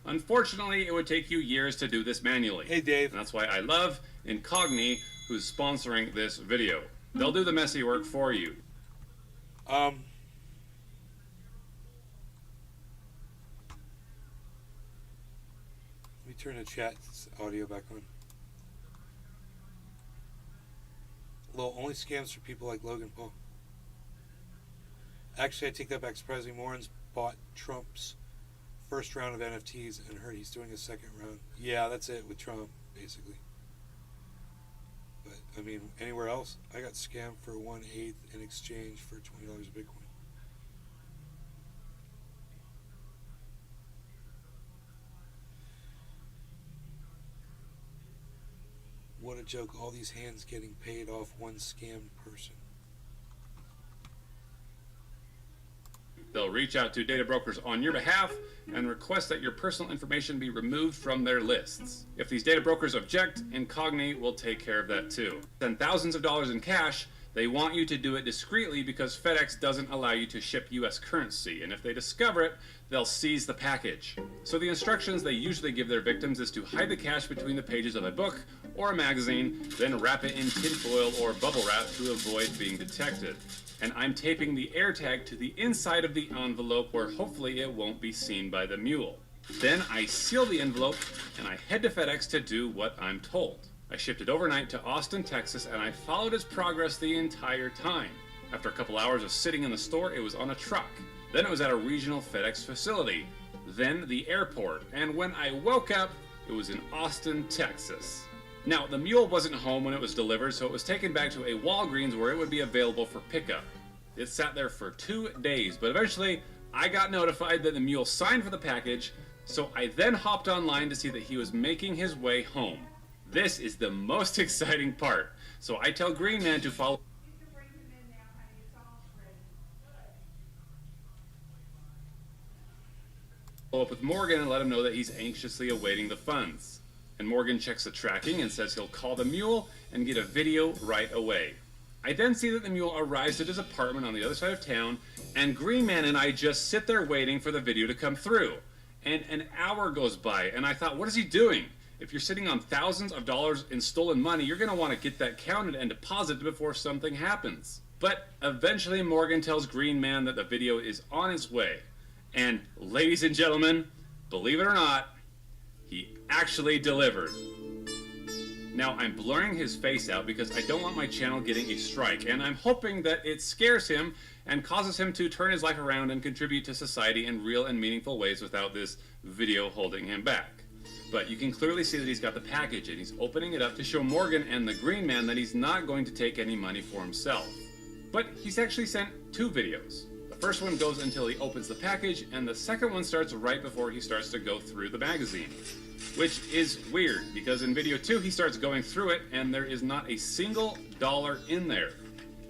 Unfortunately, it would take you years to do this manually. Hey, Dave. And that's why I love Incogni, who's sponsoring this video. They'll do the messy work for you. turn the chat audio back on. Lol, only scams for people like Logan Paul. Actually, I take that back. Surprisingly, Morin's bought Trump's first round of NFTs and heard he's doing a second round. Yeah, that's it with Trump, basically. But, I mean, anywhere else, I got scammed for 1/8 in exchange for $20 of Bitcoin. What a joke, all these hands getting paid off one scammed person. They'll reach out to data brokers on your behalf and request that your personal information be removed from their lists. If these data brokers object, Incogni will take care of that too. Send thousands of dollars in cash. They want you to do it discreetly because FedEx doesn't allow you to ship US currency, and if they discover it, they'll seize the package. So the instructions they usually give their victims is to hide the cash between the pages of a book or a magazine, then wrap it in tinfoil or bubble wrap to avoid being detected. And I'm taping the AirTag to the inside of the envelope where hopefully it won't be seen by the mule. Then I seal the envelope and I head to FedEx to do what I'm told. I shipped it overnight to Austin, Texas, and I followed its progress the entire time. After a couple hours of sitting in the store, it was on a truck. Then it was at a regional FedEx facility. Then the airport. And when I woke up, it was in Austin, Texas. Now, the mule wasn't home when it was delivered, so it was taken back to a Walgreens where it would be available for pickup. It sat there for 2 days, but eventually I got notified that the mule signed for the package, so I then hopped online to see that he was making his way home. This is the most exciting part, so I tell Green Man to follow up with Morgan and let him know that he's anxiously awaiting the funds. And Morgan checks the tracking and says he'll call the mule and get a video right away. I then see that the mule arrives at his apartment on the other side of town, and Green Man and I just sit there waiting for the video to come through. And an hour goes by, and I thought, what is he doing? If you're sitting on thousands of dollars in stolen money, you're going to want to get that counted and deposited before something happens. But eventually Morgan tells Green Man that the video is on its way. And ladies and gentlemen, believe it or not, he actually delivered. Now I'm blurring his face out because I don't want my channel getting a strike, and I'm hoping that it scares him and causes him to turn his life around and contribute to society in real and meaningful ways without this video holding him back. But you can clearly see that he's got the package and he's opening it up to show Morgan and the Green Man that he's not going to take any money for himself. But he's actually sent 2 videos. The first one goes until he opens the package, and the second one starts right before he starts to go through the magazine. Which is weird, because in video 2 he starts going through it and there is not a single dollar in there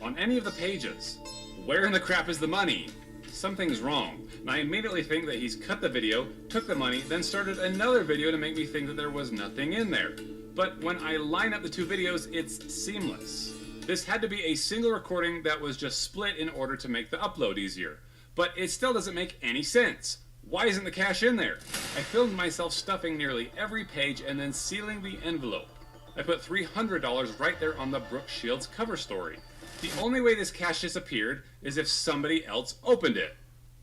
on any of the pages. Where in the crap is the money? Something's wrong. And I immediately think that he's cut the video, took the money, then started another video to make me think that there was nothing in there. But when I line up the 2 videos, it's seamless. This had to be a single recording that was just split in order to make the upload easier. But it still doesn't make any sense. Why isn't the cash in there? I filmed myself stuffing nearly every page and then sealing the envelope. I put $300 right there on the Brooke Shields cover story. The only way this cash disappeared is if somebody else opened it.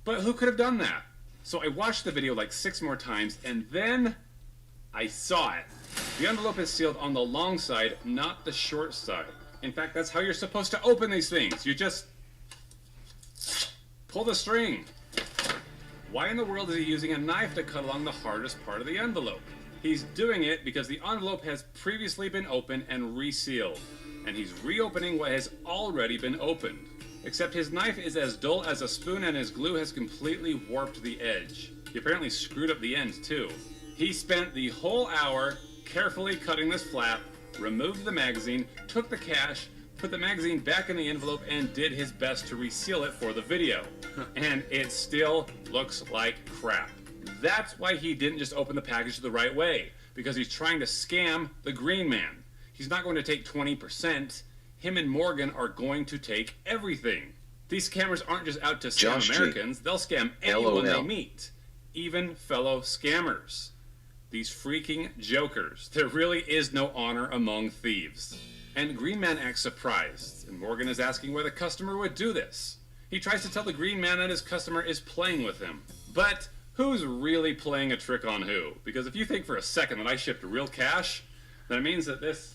But who could have done that? So I watched the video like 6 more times, and then I saw it. The envelope is sealed on the long side, not the short side. In fact, that's how you're supposed to open these things. You just pull the string. Why in the world is he using a knife to cut along the hardest part of the envelope? He's doing it because the envelope has previously been opened and resealed, and he's reopening what has already been opened. Except his knife is as dull as a spoon and his glue has completely warped the edge. He apparently screwed up the end too. He spent the whole hour carefully cutting this flap, removed the magazine, took the cash, put the magazine back in the envelope, and did his best to reseal it for the video. And it still looks like crap. That's why he didn't just open the package the right way, because he's trying to scam the Green Man. He's not going to take 20%. Him and Morgan are going to take everything. These scammers aren't just out to scam Josh G. Americans, they'll scam anyone LOL. they meet, even fellow scammers. These freaking jokers. There really is no honor among thieves. And Green Man acts surprised, and Morgan is asking why the customer would do this. He tries to tell the Green Man that his customer is playing with him. But who's really playing a trick on who? Because if you think for a second that I shipped real cash, then it means that this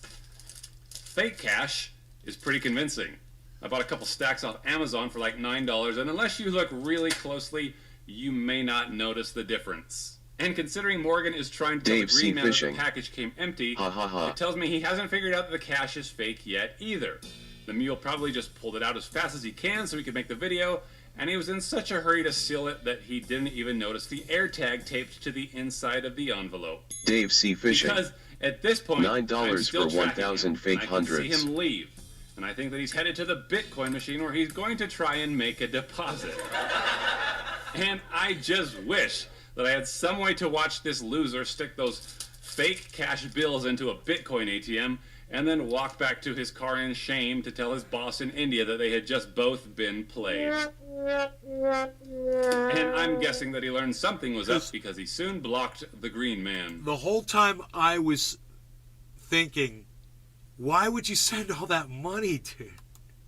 fake cash is pretty convincing. I bought a couple stacks off Amazon for like $9, and unless you look really closely, you may not notice the difference. And considering Morgan is trying to tell the Dave C. green man that the Fishing. package came empty, Ha ha ha. it tells me he hasn't figured out that the cash is fake yet either. The mule probably just pulled it out as fast as he can so he could make the video, and he was in such a hurry to seal it that he didn't even notice the AirTag taped to the inside of the envelope. Dave C. Fishing. Because at this point, $9 I'm still for tracking 1,000 him, fake and I can see hundreds. him leave, and I think that he's headed to the Bitcoin machine where he's going to try and make a deposit. And I just wish that I had some way to watch this loser stick those fake cash bills into a Bitcoin ATM and then walk back to his car in shame to tell his boss in India that they had just both been played. And I'm guessing that he learned something was up because he soon blocked the green man. The whole time I was thinking, why would you send all that money to?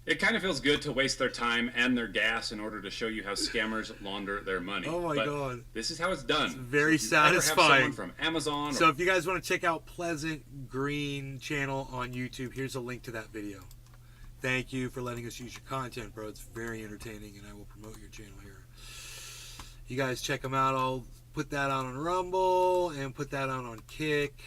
It kind of feels good to waste their time and their gas in order to show you how scammers launder their money. Oh my But God. this is how it's done. It's very So if you ever have satisfying. someone from Amazon So or if you guys want to check out Pleasant Green channel on YouTube, here's a link to that video. Thank you for letting us use your content, bro. It's very entertaining, and I will promote your channel here. You guys check them out. I'll put that out on Rumble and put that out on Kick.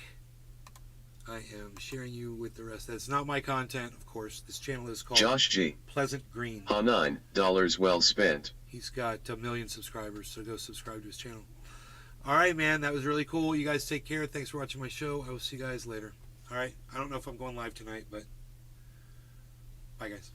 I am sharing you with the rest. That's not my content, of course. This channel is called Josh G. Pleasant Green. Ha $9 well spent. He's got 1 million subscribers, so go subscribe to his channel. All right, man. That was really cool. You guys take care. Thanks for watching my show. I will see you guys later. All right. I don't know if I'm going live tonight, but bye, guys.